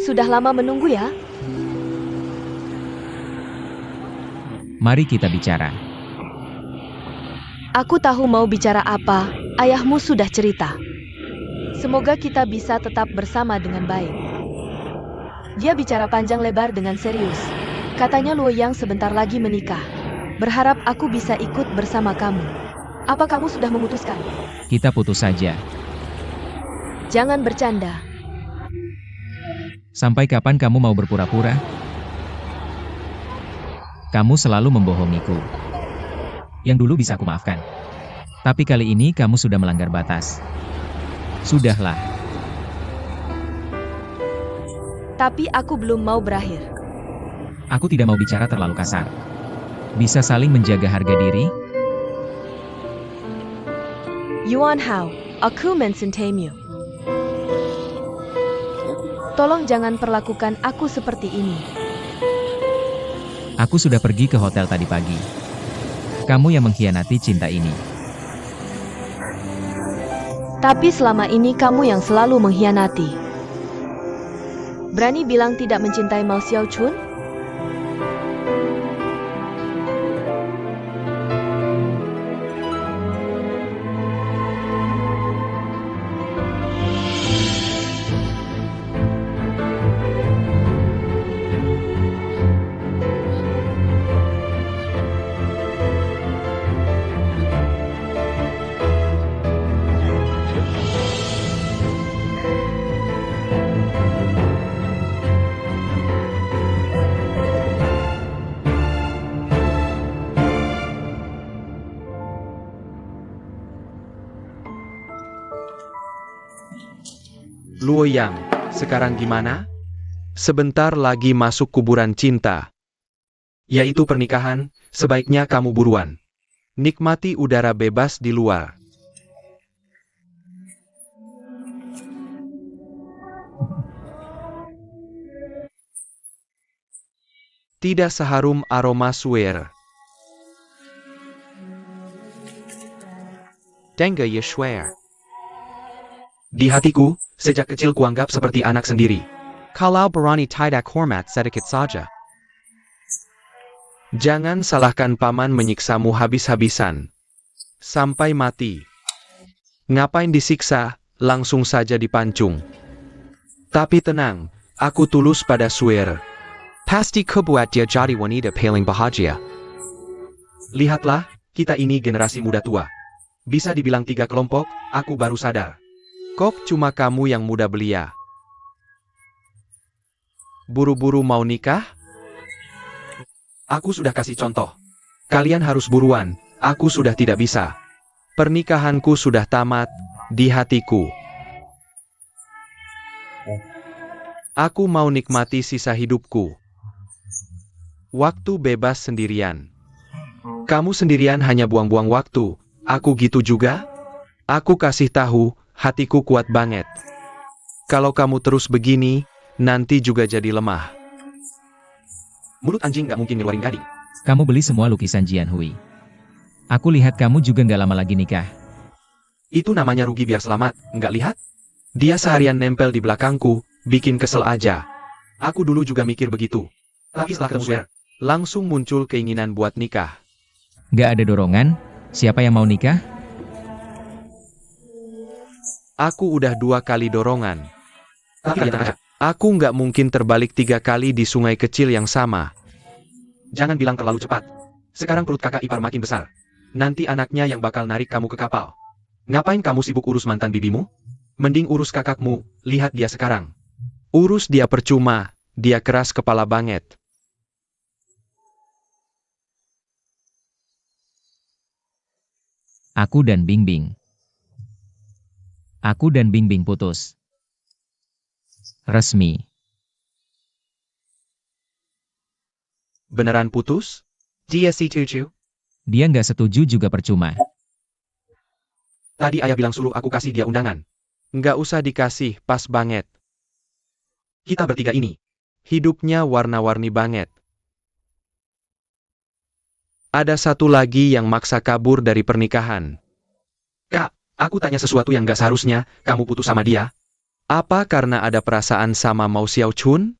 Sudah lama menunggu ya? Mari kita bicara. Aku tahu mau bicara apa, ayahmu sudah cerita. Semoga kita bisa tetap bersama dengan baik. Dia bicara panjang lebar dengan serius. Katanya Luo Yang sebentar lagi menikah. Berharap aku bisa ikut bersama kamu. Apa kamu sudah memutuskan? Kita putus saja. Jangan bercanda. Sampai kapan kamu mau berpura-pura? Kamu selalu membohongiku. Yang dulu bisa aku maafkan. Tapi kali ini kamu sudah melanggar batas. Sudahlah, Tapi aku belum mau berakhir. aku tidak mau bicara terlalu kasar. Bisa saling menjaga harga diri? Yuan Hao, aku mencintaimu. Tolong jangan perlakukan aku seperti ini. Aku sudah pergi ke hotel tadi pagi. Kamu yang mengkhianati cinta ini. Tapi selama ini kamu yang selalu mengkhianati. Berani bilang tidak mencintai Mao Xiaochun? Luoyang, sekarang gimana? Sebentar lagi masuk kuburan cinta. Yaitu pernikahan, sebaiknya kamu buruan. Nikmati udara bebas di luar. Tidak seharum aroma suer. Denga ya schwer. Di hatiku, sejak kecil kuanggap seperti anak sendiri. Kalau berani tidak hormat sedikit saja. Jangan salahkan paman menyiksamu habis-habisan. Sampai mati. Ngapain disiksa, langsung saja dipancung. Tapi tenang, aku tulus pada suer. Pasti kebuat dia jadi wanita paling bahagia. Lihatlah, kita ini generasi muda tua. Bisa dibilang 3 kelompok, aku baru sadar. Kok cuma kamu yang muda belia? Buru-buru mau nikah? Aku sudah kasih contoh. Kalian harus buruan, aku sudah tidak bisa. Pernikahanku sudah tamat, di hatiku. Aku mau nikmati sisa hidupku. Waktu bebas sendirian. Kamu sendirian hanya buang-buang waktu, aku gitu juga? Aku kasih tahu, hatiku kuat banget. Kalau kamu terus begini, nanti juga jadi lemah. Mulut anjing gak mungkin ngeluarin gading. Kamu beli semua lukisan Jian Hui. Aku lihat kamu juga nggak lama lagi nikah. Itu namanya rugi biar selamat, nggak lihat? Dia seharian nempel di belakangku, bikin kesel aja. Aku dulu juga mikir begitu. Tapi setelah ketemu Swear, langsung muncul keinginan buat nikah. Nggak ada dorongan? Siapa yang mau nikah? Aku udah 2 kali dorongan. Tapi lihat aja, aku nggak mungkin terbalik 3 kali di sungai kecil yang sama. Jangan bilang terlalu cepat. Sekarang perut kakak ipar makin besar. Nanti anaknya yang bakal narik kamu ke kapal. Ngapain kamu sibuk urus mantan bibimu? Mending urus kakakmu, lihat dia sekarang. Urus dia percuma, dia keras kepala banget. Aku dan Bingbing. Aku dan Bingbing putus. Resmi. Beneran putus? Dia setuju. Dia nggak setuju juga percuma. Tadi ayah bilang suruh aku kasih dia undangan. Nggak usah dikasih, pas banget. Kita bertiga ini. Hidupnya warna-warni banget. Ada satu lagi yang maksa kabur dari pernikahan. Kak, aku tanya sesuatu yang nggak seharusnya, kamu putus sama dia. Apa karena ada perasaan sama Mao Xiaochun?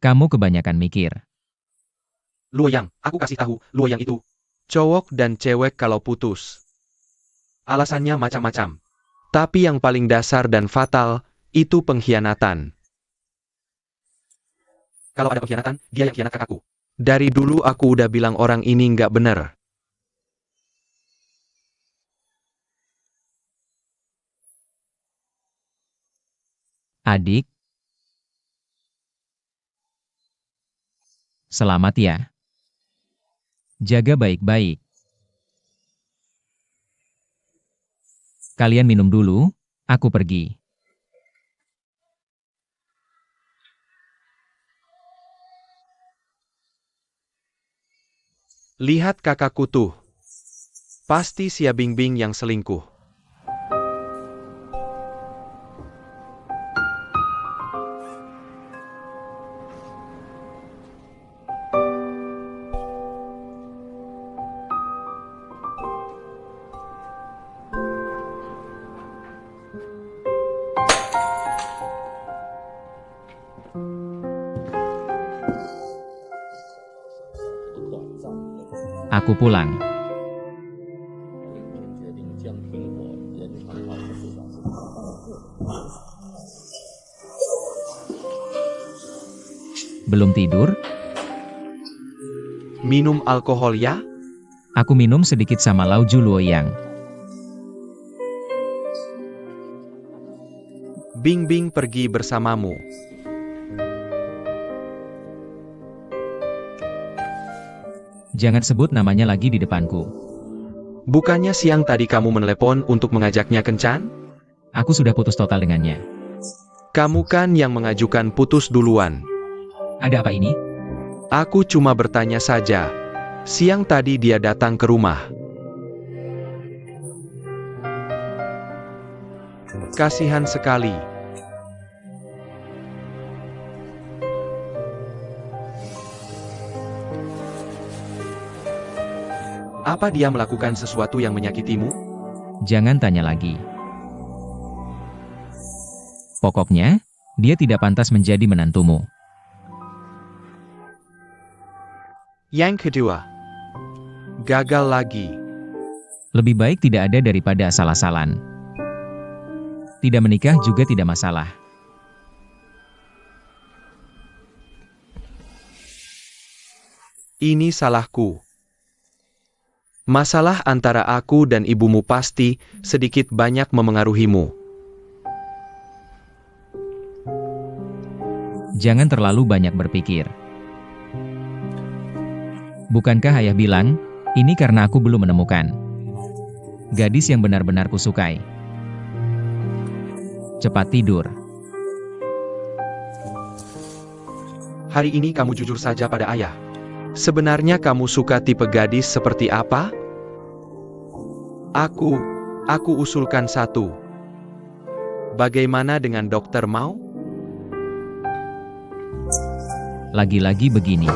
Kamu kebanyakan mikir. Luoyang, aku kasih tahu, Luoyang itu. Cowok dan cewek kalau putus. Alasannya macam-macam. Tapi yang paling dasar dan fatal, itu pengkhianatan. Kalau ada pengkhianatan, dia yang khianat kakakku. Dari dulu aku udah bilang orang ini nggak bener. Adik, Selamat ya. Jaga baik-baik. Kalian minum dulu, aku pergi. Lihat kakakku tuh. Pasti Sia Bingbing yang selingkuh. Aku pulang. Belum tidur? Minum alkohol ya? Aku minum sedikit sama Lau Ju Luoyang. Bingbing pergi bersamamu. Jangan sebut namanya lagi di depanku. Bukannya siang tadi kamu menelepon untuk mengajaknya kencan? Aku sudah putus total dengannya. Kamu kan yang mengajukan putus duluan. Ada apa ini? Aku cuma bertanya saja. Siang tadi dia datang ke rumah. Kasihan sekali. Apa dia melakukan sesuatu yang menyakitimu? Jangan tanya lagi. Pokoknya, dia tidak pantas menjadi menantumu. Yang kedua, gagal lagi. Lebih baik tidak ada daripada asal-asalan. Tidak menikah juga tidak masalah. Ini salahku. Masalah antara aku dan ibumu pasti sedikit banyak memengaruhimu. Jangan terlalu banyak berpikir. Bukankah ayah bilang, ini karena aku belum menemukan gadis yang benar-benar kusukai. Cepat tidur. Hari ini kamu jujur saja pada ayah. Sebenarnya kamu suka tipe gadis seperti apa? Aku usulkan satu. Bagaimana dengan dokter Mao? Lagi-lagi begini.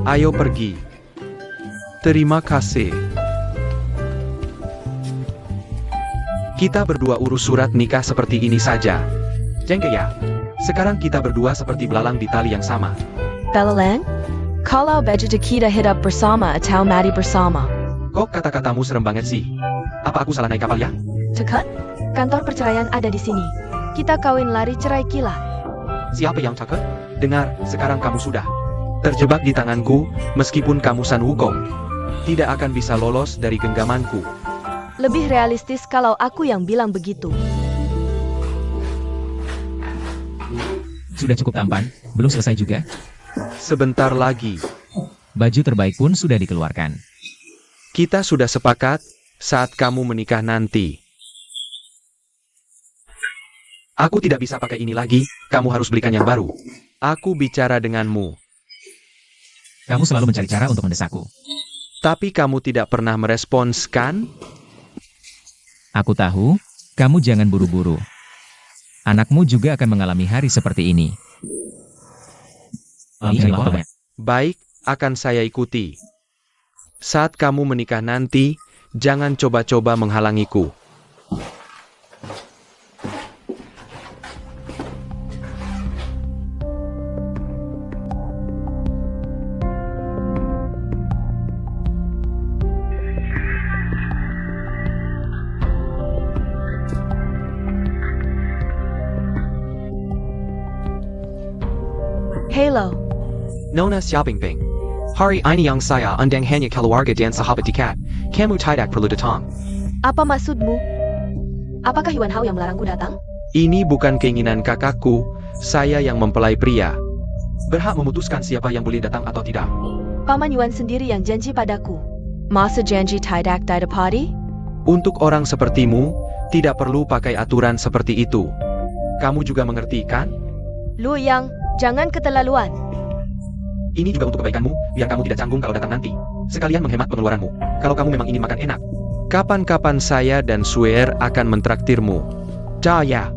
Ayo pergi. Terima kasih. Kita berdua urus surat nikah seperti ini saja. Jengke ya. Sekarang kita berdua seperti belalang di tali yang sama. Belalang? Kalau baju kita hidup bersama atau mati bersama? Kok kata-katamu serem banget sih? Apa aku salah naik kapal ya? Cekat, kantor perceraian ada di sini. Kita kawin lari cerai kilat. Siapa yang cakep? Dengar, sekarang kamu sudah terjebak di tanganku, meskipun kamu San Wukong. Tidak akan bisa lolos dari genggamanku. Lebih realistis kalau aku yang bilang begitu. Sudah cukup tampan, belum selesai juga. Sebentar lagi. Baju terbaik pun sudah dikeluarkan. Kita sudah sepakat, saat kamu menikah nanti. Aku tidak bisa pakai ini lagi, kamu harus belikan yang baru. Aku bicara denganmu. Kamu selalu mencari cara untuk mendesakku. Tapi kamu tidak pernah merespons, kan? Aku tahu, kamu jangan buru-buru. Anakmu juga akan mengalami hari seperti ini. Baik, akan saya ikuti. Saat kamu menikah nanti, jangan coba-coba menghalangiku. Halo. Nona Xiaopingping. Hari ini yang saya undang hanya keluarga dan sahabat dekat. Kamu tidak perlu datang. Apa maksudmu? Apakah Yuan Hao yang melarangku datang? Ini bukan keinginan kakakku, saya yang mempelai pria. Berhak memutuskan siapa yang boleh datang atau tidak. Paman Yuan sendiri yang janji padaku. Masa janji tidak ada party? Untuk orang sepertimu, tidak perlu pakai aturan seperti itu. Kamu juga mengerti kan? Lu Yang, jangan keterlaluan. Ini juga untuk kebaikanmu, biar kamu tidak canggung kalau datang nanti. Sekalian menghemat pengeluaranmu. Kalau kamu memang ingin makan enak. Kapan-kapan saya dan Suer akan mentraktirmu. Daya.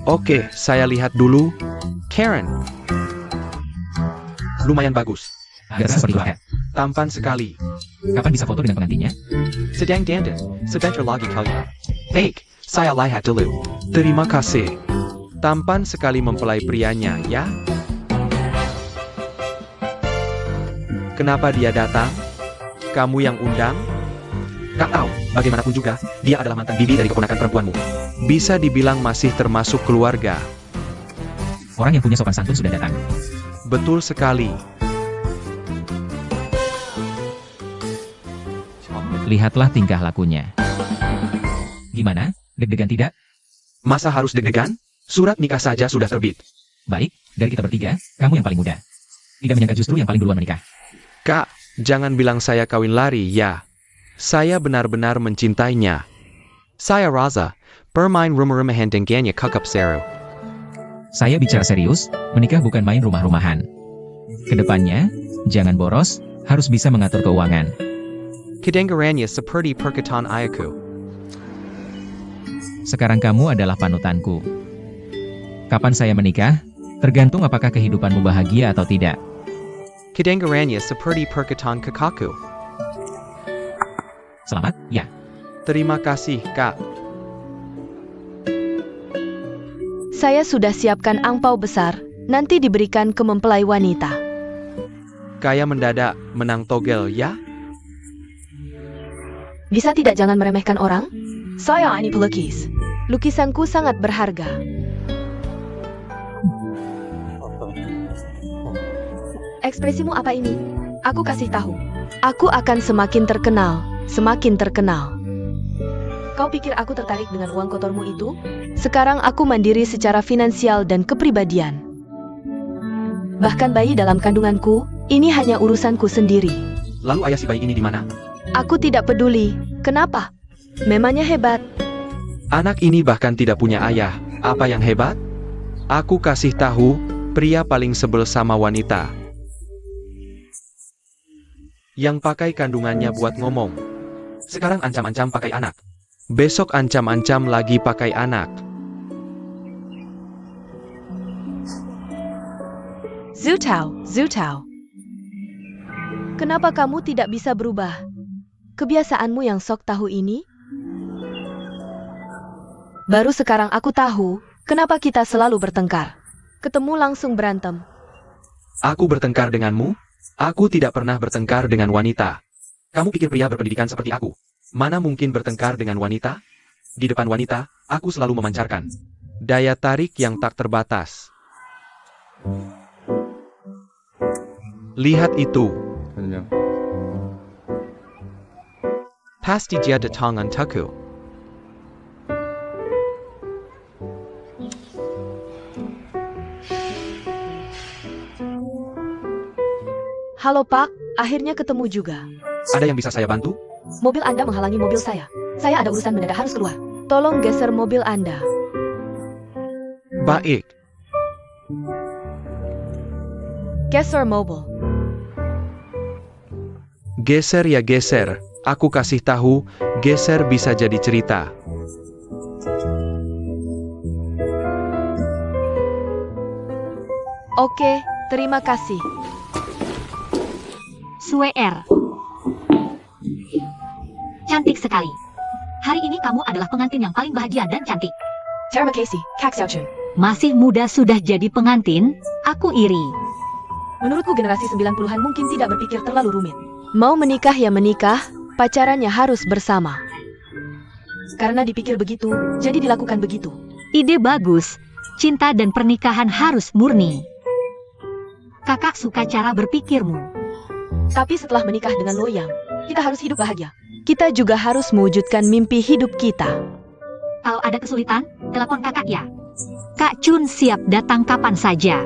Oke, saya lihat dulu. Karen. Lumayan bagus. Agak seperti Wahed. Tampan sekali. Kapan bisa foto dengan pengantinnya? Sedang dandan. Sebentar lagi kalian. Baik, saya lihat dulu. Terima kasih. Tampan sekali mempelai prianya, ya? Kenapa dia datang? Kamu yang undang? Kak tahu, bagaimanapun juga, dia adalah mantan bibi dari keponakan perempuanmu. Bisa dibilang masih termasuk keluarga. Orang yang punya sopan santun sudah datang. Betul sekali. Lihatlah tingkah lakunya. Gimana? Deg-degan tidak? Masa harus deg-degan? Surat nikah saja sudah terbit. Baik, dari kita bertiga, kamu yang paling muda. Tidak menyangka justru yang paling duluan menikah. Kak, jangan bilang saya kawin lari, ya. Saya benar-benar mencintainya. Saya Raza. Bermain rumah-rumahan dengannya kakap seru. Saya bicara serius, menikah bukan main rumah-rumahan. Kedepannya, jangan boros, harus bisa mengatur keuangan. Kedengarannya seperti perkataan ayahku. Sekarang kamu adalah panutanku. Kapan saya menikah? Tergantung apakah kehidupanmu bahagia atau tidak. Kedengarannya seperti perkataan kakakku. Selamat, ya. Terima kasih, Kak. Saya sudah siapkan angpau besar, nanti diberikan ke mempelai wanita. Kayak mendadak, menang togel, ya? Bisa tidak jangan meremehkan orang? Saya ini pelukis. Lukisanku sangat berharga. Ekspresimu apa ini? Aku kasih tahu. Aku akan semakin terkenal, semakin terkenal. Kau pikir aku tertarik dengan uang kotormu itu? Sekarang aku mandiri secara finansial dan kepribadian. Bahkan bayi dalam kandunganku, ini hanya urusanku sendiri. Lalu ayah si bayi ini di mana? Aku tidak peduli. Kenapa? Memangnya hebat. Anak ini bahkan tidak punya ayah. Apa yang hebat? Aku kasih tahu, pria paling sebel sama wanita. Yang pakai kandungannya buat ngomong. Sekarang ancam-ancam pakai anak. Besok ancam-ancam lagi pakai anak. Zutao, Zutao. Kenapa kamu tidak bisa berubah? Kebiasaanmu yang sok tahu ini? Baru sekarang aku tahu, kenapa kita selalu bertengkar. Ketemu langsung berantem. Aku bertengkar denganmu? Aku tidak pernah bertengkar dengan wanita. Kamu pikir pria berpendidikan seperti aku? Mana mungkin bertengkar dengan wanita? Di depan wanita, aku selalu memancarkan Daya tarik yang tak terbatas. Lihat itu. Pasti dia datang untukku. Halo Pak, akhirnya ketemu juga. Ada yang bisa saya bantu? Mobil Anda menghalangi mobil saya. Saya ada urusan mendadak harus keluar. Tolong geser mobil Anda. Baik. Geser mobil. Geser ya geser. Aku kasih tahu, geser bisa jadi cerita. Oke, terima kasih. Sue R. Cantik sekali. Hari ini kamu adalah pengantin yang paling bahagia dan cantik. Terima kasih, Kak Xiaochun. Masih muda sudah jadi pengantin, aku iri. Menurutku generasi 90-an mungkin tidak berpikir terlalu rumit. Mau menikah ya menikah, pacarannya harus bersama. Karena dipikir begitu, jadi dilakukan begitu. Ide bagus. Cinta dan pernikahan harus murni. Kakak suka cara berpikirmu. Tapi setelah menikah dengan Loyang, kita harus hidup bahagia. Kita juga harus mewujudkan mimpi hidup kita. Kalau ada kesulitan, telepon kakak ya. Kak Chun siap datang kapan saja.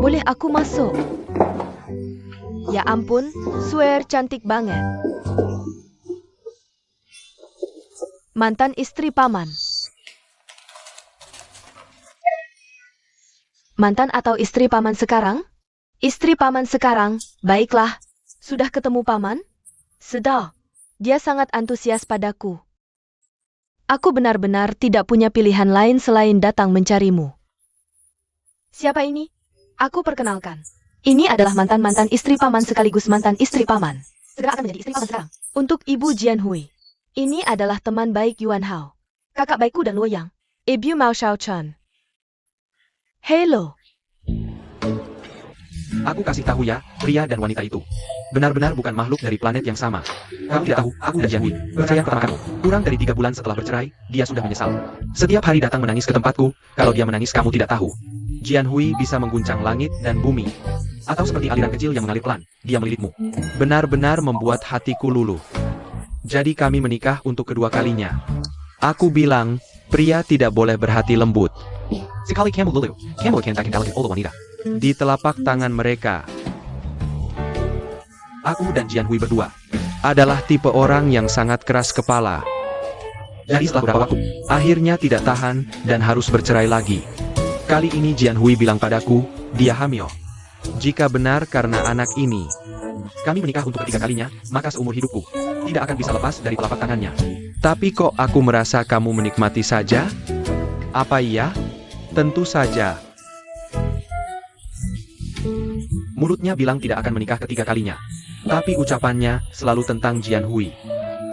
Boleh aku masuk? Ya ampun, Swear cantik banget. Mantan istri paman. Mantan atau istri paman sekarang? Istri paman sekarang, baiklah. Sudah ketemu paman? Sedap. Dia sangat antusias padaku. Aku benar-benar tidak punya pilihan lain selain datang mencarimu. Siapa ini? Aku perkenalkan. Ini adalah mantan-mantan istri paman sekaligus mantan istri paman. Segera akan menjadi istri paman sekarang. Untuk Ibu Jian Hui. Ini adalah teman baik Yuan Hao. Kakak baikku dan Luoyang. Ibu Mao Xiaochan. Hello. Aku kasih tahu ya, pria dan wanita itu benar-benar bukan makhluk dari planet yang sama. Kamu tidak tahu, aku dan Jianhui bercerai pertama kali. Kurang dari 3 bulan setelah bercerai, dia sudah menyesal. Setiap hari datang menangis ke tempatku, kalau dia menangis kamu tidak tahu. Jianhui bisa mengguncang langit dan bumi. Atau seperti aliran kecil yang mengalir pelan, dia melilitmu. Benar-benar membuat hatiku luluh. Jadi kami menikah untuk kedua kalinya. Aku bilang, pria tidak boleh berhati lembut. Sekali kamu lulu, kamu akan takin delicate oleh wanita. Di telapak tangan mereka, Aku dan Jianhui berdua. adalah tipe orang yang sangat keras kepala. Jadi setelah beberapa waktu, Akhirnya tidak tahan, dan harus bercerai lagi. Kali ini Jianhui bilang padaku, dia hamil. Jika benar karena anak ini, kami menikah untuk ketiga kalinya, maka seumur hidupku tidak akan bisa lepas dari telapak tangannya. tapi kok aku merasa kamu menikmati saja? Apa iya? Tentu saja. Mulutnya bilang tidak akan menikah ketiga kalinya. Tapi ucapannya selalu tentang Jianhui.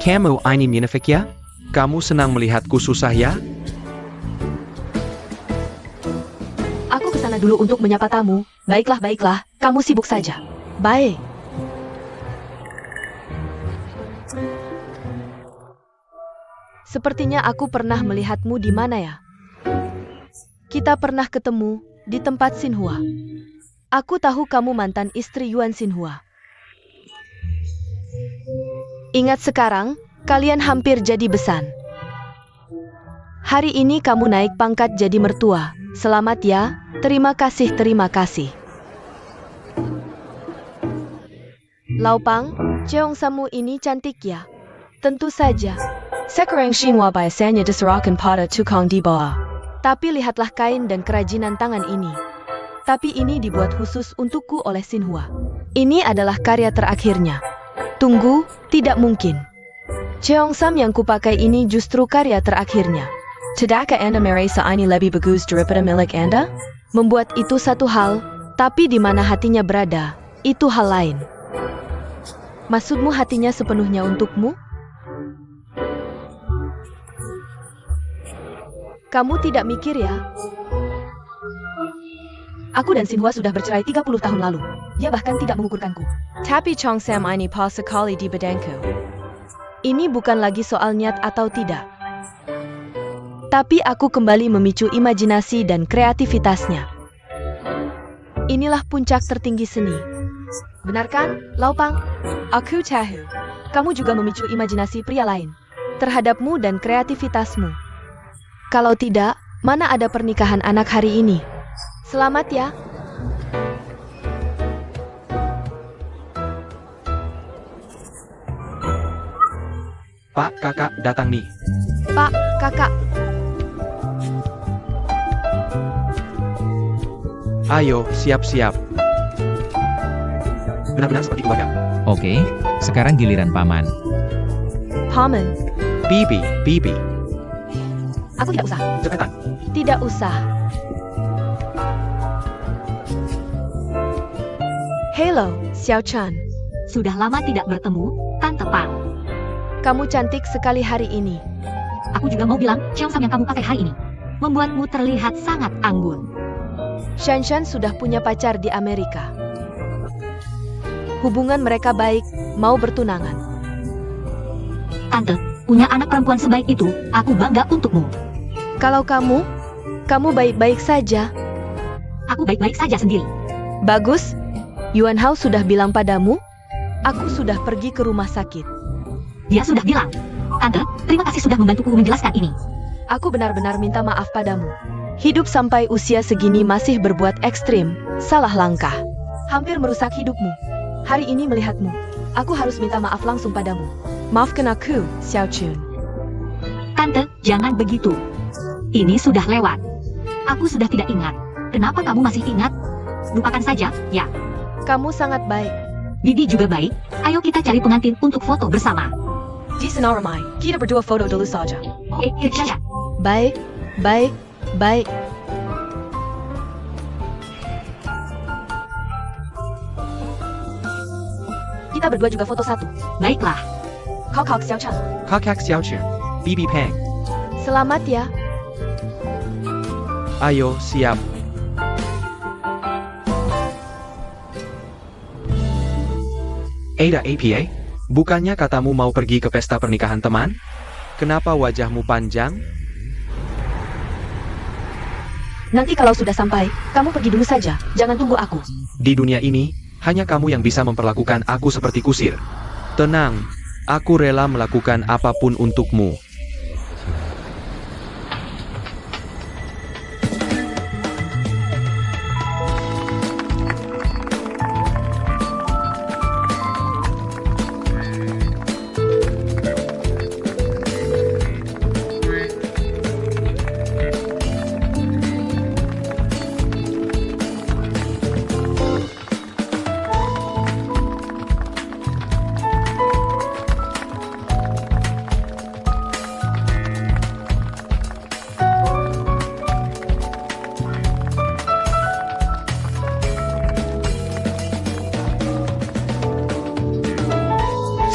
Kamu ini munafik ya? Kamu senang melihatku susah ya? Aku kesana dulu untuk menyapa tamu. Baiklah, baiklah. Kamu sibuk saja. Baik. Sepertinya aku pernah melihatmu di mana ya? Kita pernah ketemu di tempat Xinhua. Aku tahu kamu mantan istri Yuan Xinhua. Ingat sekarang, kalian hampir jadi besan. Hari ini kamu naik pangkat jadi mertua. Selamat ya, terima kasih, terima kasih. Laupang, Cheongsamu ini cantik ya? Tentu saja. Sekarang Xinhua biasanya diserahkan pada tukang di bawah. Tapi lihatlah kain dan kerajinan tangan ini. Tapi ini dibuat khusus untukku oleh Xinhua. Ini adalah karya terakhirnya. Tunggu, tidak mungkin. Cheongsam yang kupakai ini justru karya terakhirnya. Tidakkah Anda merasa ini lebih bagus daripada milik Anda? Membuat itu satu hal, tapi di mana hatinya berada, itu hal lain. Maksudmu hatinya sepenuhnya untukmu? Kamu tidak mikir ya? Aku dan Xinhua sudah bercerai 30 tahun lalu. Dia bahkan tidak mengukurkanku. Tapi Cheongsam ini pas sekali di badanku. Ini bukan lagi soal niat atau tidak. Tapi aku kembali memicu imajinasi dan kreativitasnya. Inilah puncak tertinggi seni. Benar kan, Laupang? Aku tahu. Kamu juga memicu imajinasi pria lain terhadapmu dan kreativitasmu. Kalau tidak, mana ada pernikahan anak hari ini? Selamat ya. Pak, kakak, datang nih. Pak, kakak, Ayo, siap-siap. Benar-benar seperti keluarga. Oke, sekarang giliran paman. Paman, Bibi. aku tidak usah. Cepetan. Tidak usah. Hello, Xiao Chan. Sudah lama tidak bertemu, Tante Pang. Kamu cantik sekali hari ini. Aku juga mau bilang, cheongsam yang kamu pakai hari ini membuatmu terlihat sangat anggun. Shanshan sudah punya pacar di Amerika. Hubungan mereka baik, mau bertunangan. Tante, punya anak perempuan sebaik itu, aku bangga untukmu. Kalau kamu baik-baik saja. Aku baik-baik saja sendiri. Bagus. Yuan Hao sudah bilang padamu? Aku sudah pergi ke rumah sakit. Dia sudah bilang. Tante, terima kasih sudah membantuku menjelaskan ini. Aku benar-benar minta maaf padamu. Hidup sampai usia segini masih berbuat ekstrim, salah langkah. Hampir merusak hidupmu. Hari ini melihatmu, aku harus minta maaf langsung padamu. Maafkan aku, Xiao Chun. Tante, jangan begitu. Ini sudah lewat. Aku sudah tidak ingat. Kenapa kamu masih ingat? Lupakan saja, ya. Kamu sangat baik. Bibi juga baik. Ayo kita cari pengantin untuk foto bersama. Di senar ramai, kita berdua foto dulu saja. Yuk saja. Baik. Kita berdua juga foto satu. Baiklah. Kau Xiao Chan. Kakak Xiaochun. Bibi Pang. Selamat ya. Ayo, siap. Ada APA? Bukannya katamu mau pergi ke pesta pernikahan teman? Kenapa wajahmu panjang? Nanti kalau sudah sampai, kamu pergi dulu saja. Jangan tunggu aku. Di dunia ini, hanya kamu yang bisa memperlakukan aku seperti kusir. Tenang, aku rela melakukan apapun untukmu.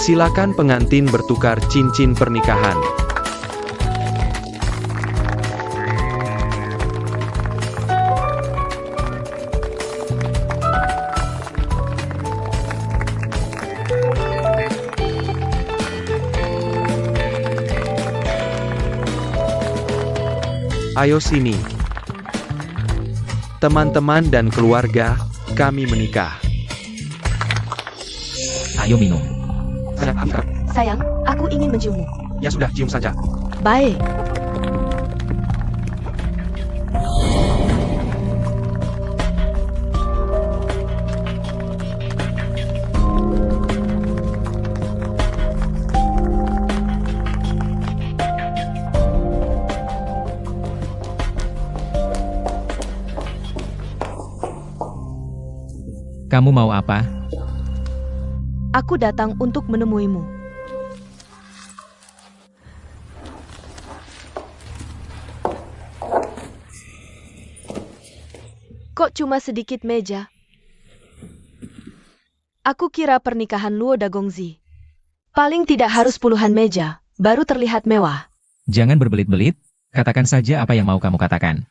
Silakan pengantin bertukar cincin pernikahan. Ayo sini. Teman-teman dan keluarga, kami menikah. Ayo minum. Sayang, aku ingin menciummu. Ya sudah, cium saja. Baik. Kamu mau apa? Aku datang untuk menemuimu. Kok cuma sedikit meja? Aku kira pernikahan Luo Dagongzi. Paling tidak harus puluhan meja, baru terlihat mewah. Jangan berbelit-belit, katakan saja apa yang mau kamu katakan.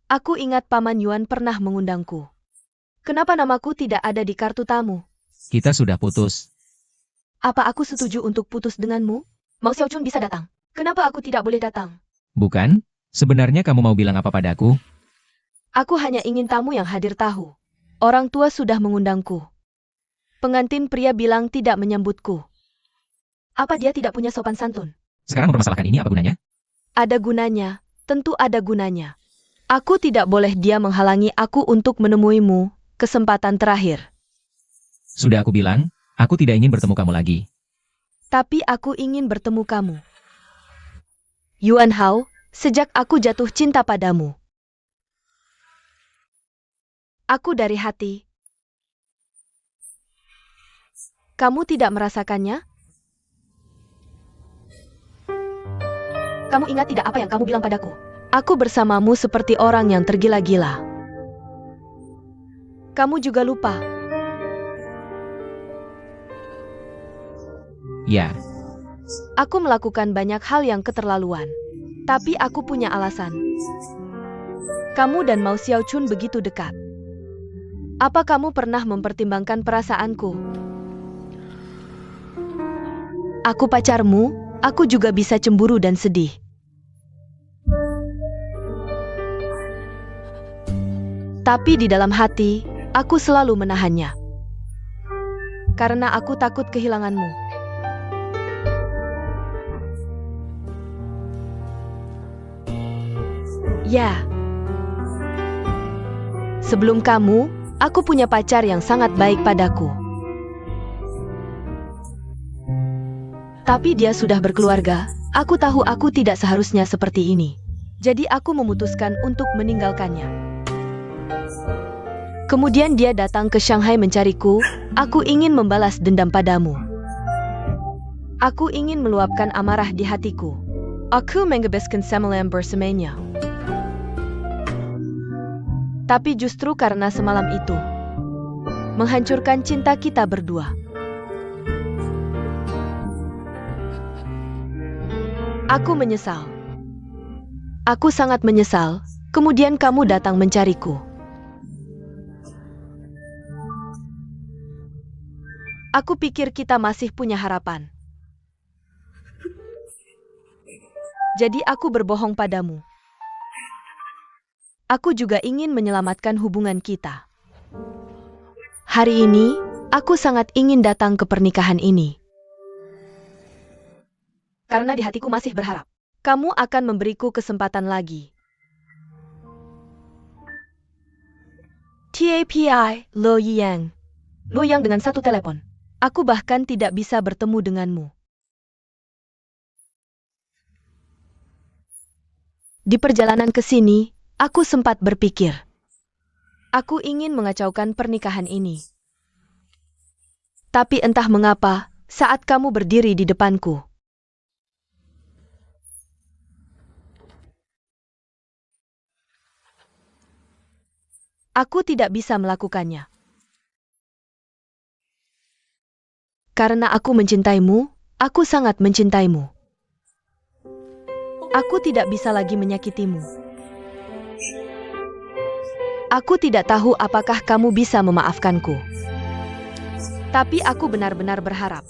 Aku ingat Paman Yuan pernah mengundangku. Kenapa namaku tidak ada di kartu tamu? Kita sudah putus. Apa aku setuju untuk putus denganmu? Mau Xiao Chun bisa datang. Kenapa aku tidak boleh datang? Bukan? Sebenarnya kamu mau bilang apa padaku? Aku hanya ingin tamu yang hadir tahu. Orang tua sudah mengundangku. Pengantin pria bilang tidak menyambutku. Apa dia tidak punya sopan santun? Sekarang mempermasalahkan ini apa gunanya? Ada gunanya, tentu ada gunanya. Aku tidak boleh dia menghalangi aku untuk menemuimu. Kesempatan terakhir. Sudah aku bilang, aku tidak ingin bertemu kamu lagi. Tapi aku ingin bertemu kamu. Yuan Hao, sejak aku jatuh cinta padamu. Aku dari hati. Kamu tidak merasakannya? Kamu ingat tidak apa yang kamu bilang padaku? Aku bersamamu seperti orang yang tergila-gila. Kamu juga lupa. Ya, Aku melakukan banyak hal yang keterlaluan. Tapi aku punya alasan. Kamu dan Mao Xiaochun begitu dekat. Apa kamu pernah mempertimbangkan perasaanku? Aku pacarmu, aku juga bisa cemburu dan sedih. Tapi di dalam hati, aku selalu menahannya. Karena aku takut kehilanganmu. Ya. Sebelum kamu, aku punya pacar yang sangat baik padaku. Tapi dia sudah berkeluarga. Aku tahu aku tidak seharusnya seperti ini. Jadi aku memutuskan untuk meninggalkannya. Kemudian dia datang ke Shanghai mencariku. Aku ingin membalas dendam padamu. Aku ingin meluapkan amarah di hatiku. Aku menghabiskan semalam bersamanya. Tapi justru karena semalam itu, menghancurkan cinta kita berdua. Aku menyesal. Aku sangat menyesal. Kemudian kamu datang mencariku. Aku pikir kita masih punya harapan. Jadi aku berbohong padamu. Aku juga ingin menyelamatkan hubungan kita. Hari ini, aku sangat ingin datang ke pernikahan ini. Karena di hatiku masih berharap, kamu akan memberiku kesempatan lagi. TAPI, Lo Yang. Lo Yang dengan satu telepon. Aku bahkan tidak bisa bertemu denganmu. Di perjalanan ke sini, aku sempat berpikir. Aku ingin mengacaukan pernikahan ini. Tapi entah mengapa, saat kamu berdiri di depanku, aku tidak bisa melakukannya. Karena aku mencintaimu, aku sangat mencintaimu. Aku tidak bisa lagi menyakitimu. Aku tidak tahu apakah kamu bisa memaafkanku. Tapi aku benar-benar berharap.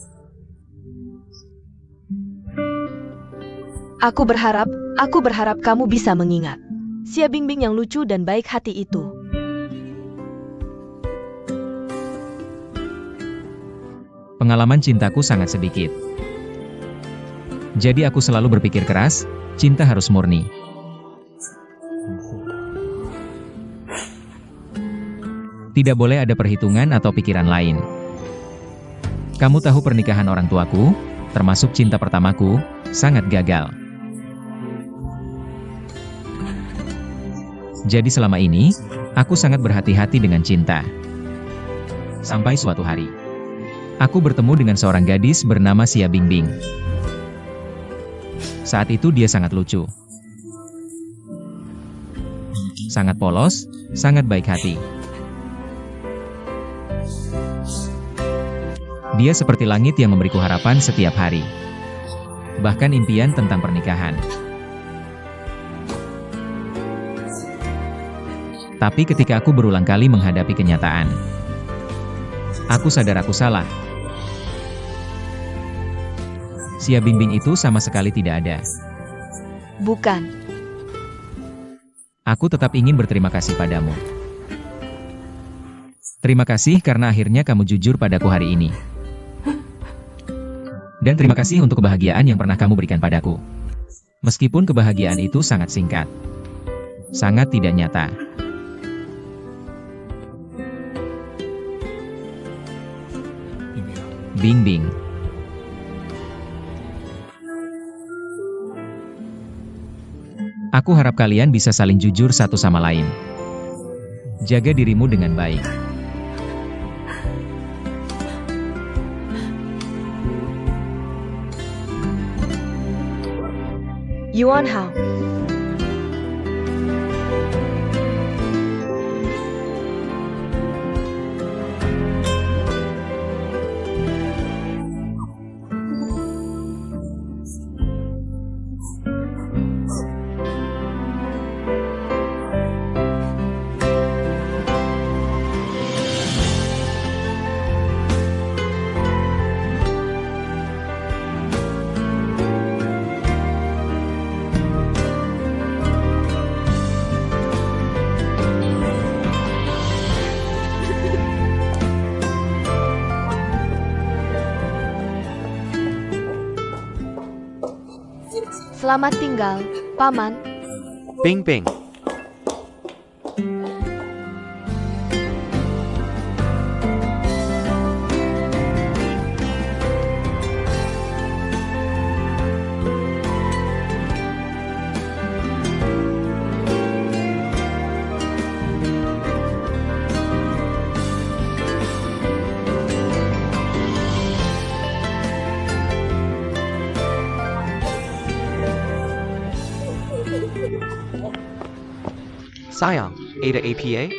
Aku berharap kamu bisa mengingat Xia Bingbing yang lucu dan baik hati itu. pengalaman cintaku sangat sedikit. Jadi aku selalu berpikir keras, cinta harus murni. Tidak boleh ada perhitungan atau pikiran lain. Kamu tahu pernikahan orang tuaku, termasuk cinta pertamaku, sangat gagal. Jadi selama ini, aku sangat berhati-hati dengan cinta. Sampai suatu hari, aku bertemu dengan seorang gadis bernama Xia Bingbing. Saat itu dia sangat lucu. Sangat polos, sangat baik hati. Dia seperti langit yang memberiku harapan setiap hari. Bahkan impian tentang pernikahan. Tapi ketika aku berulang kali menghadapi kenyataan, aku sadar aku salah. Xia Bingbing itu sama sekali tidak ada. Bukan. Aku tetap ingin berterima kasih padamu. Terima kasih karena akhirnya kamu jujur padaku hari ini. Dan terima kasih untuk kebahagiaan yang pernah kamu berikan padaku. Meskipun kebahagiaan itu sangat singkat. Sangat tidak nyata. Bingbing. Aku harap kalian bisa saling jujur satu sama lain. Jaga dirimu dengan baik. Yuan Hao. Selamat tinggal, Paman. Peng Peng. Sayang, Ada APA?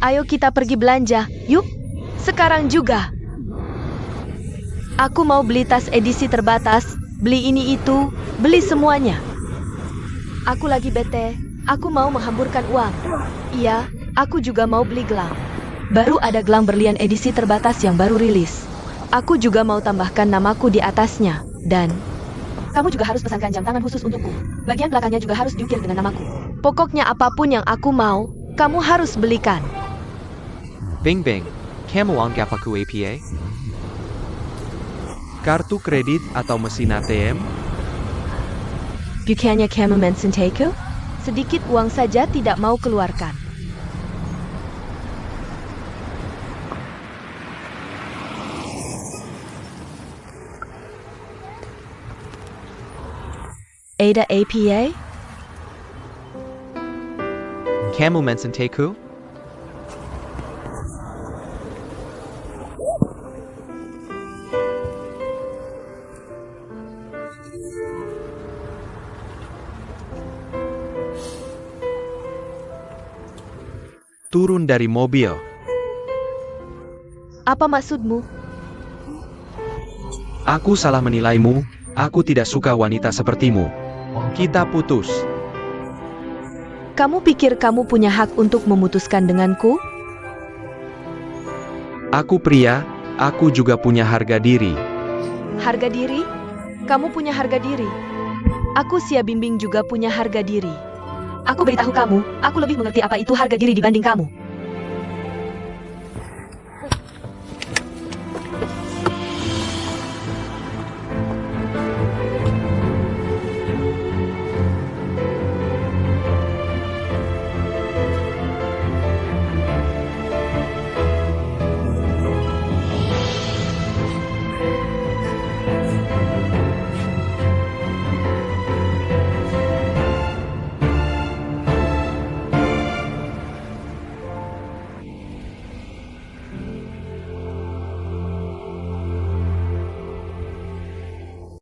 Ayo kita pergi belanja, yuk. Sekarang juga. Aku mau beli tas edisi terbatas, beli ini itu, beli semuanya. Aku lagi bete, aku mau menghamburkan uang. Iya, aku juga mau beli gelang. Baru ada gelang berlian edisi terbatas yang baru rilis. Aku juga mau tambahkan namaku di atasnya, dan kamu juga harus pesankan jam tangan khusus untukku. Bagian belakangnya juga harus diukir dengan namaku. Pokoknya apapun yang aku mau, kamu harus belikan. Bing Bing, kamu anggap aku APA? Kartu kredit atau mesin ATM? Bukannya kamu mensenteku? Sedikit uang saja tidak mau keluarkan. Ada APA? Kamu mensenteku? Turun dari mobil. Apa maksudmu? Aku salah menilaimu. Aku tidak suka wanita sepertimu. Kita putus. Kamu pikir kamu punya hak untuk memutuskan denganku? Aku pria, aku juga punya harga diri. Harga diri? Kamu punya harga diri. Aku Sia Bimbing juga punya harga diri. Aku beritahu kamu, aku lebih mengerti apa itu harga diri dibanding kamu.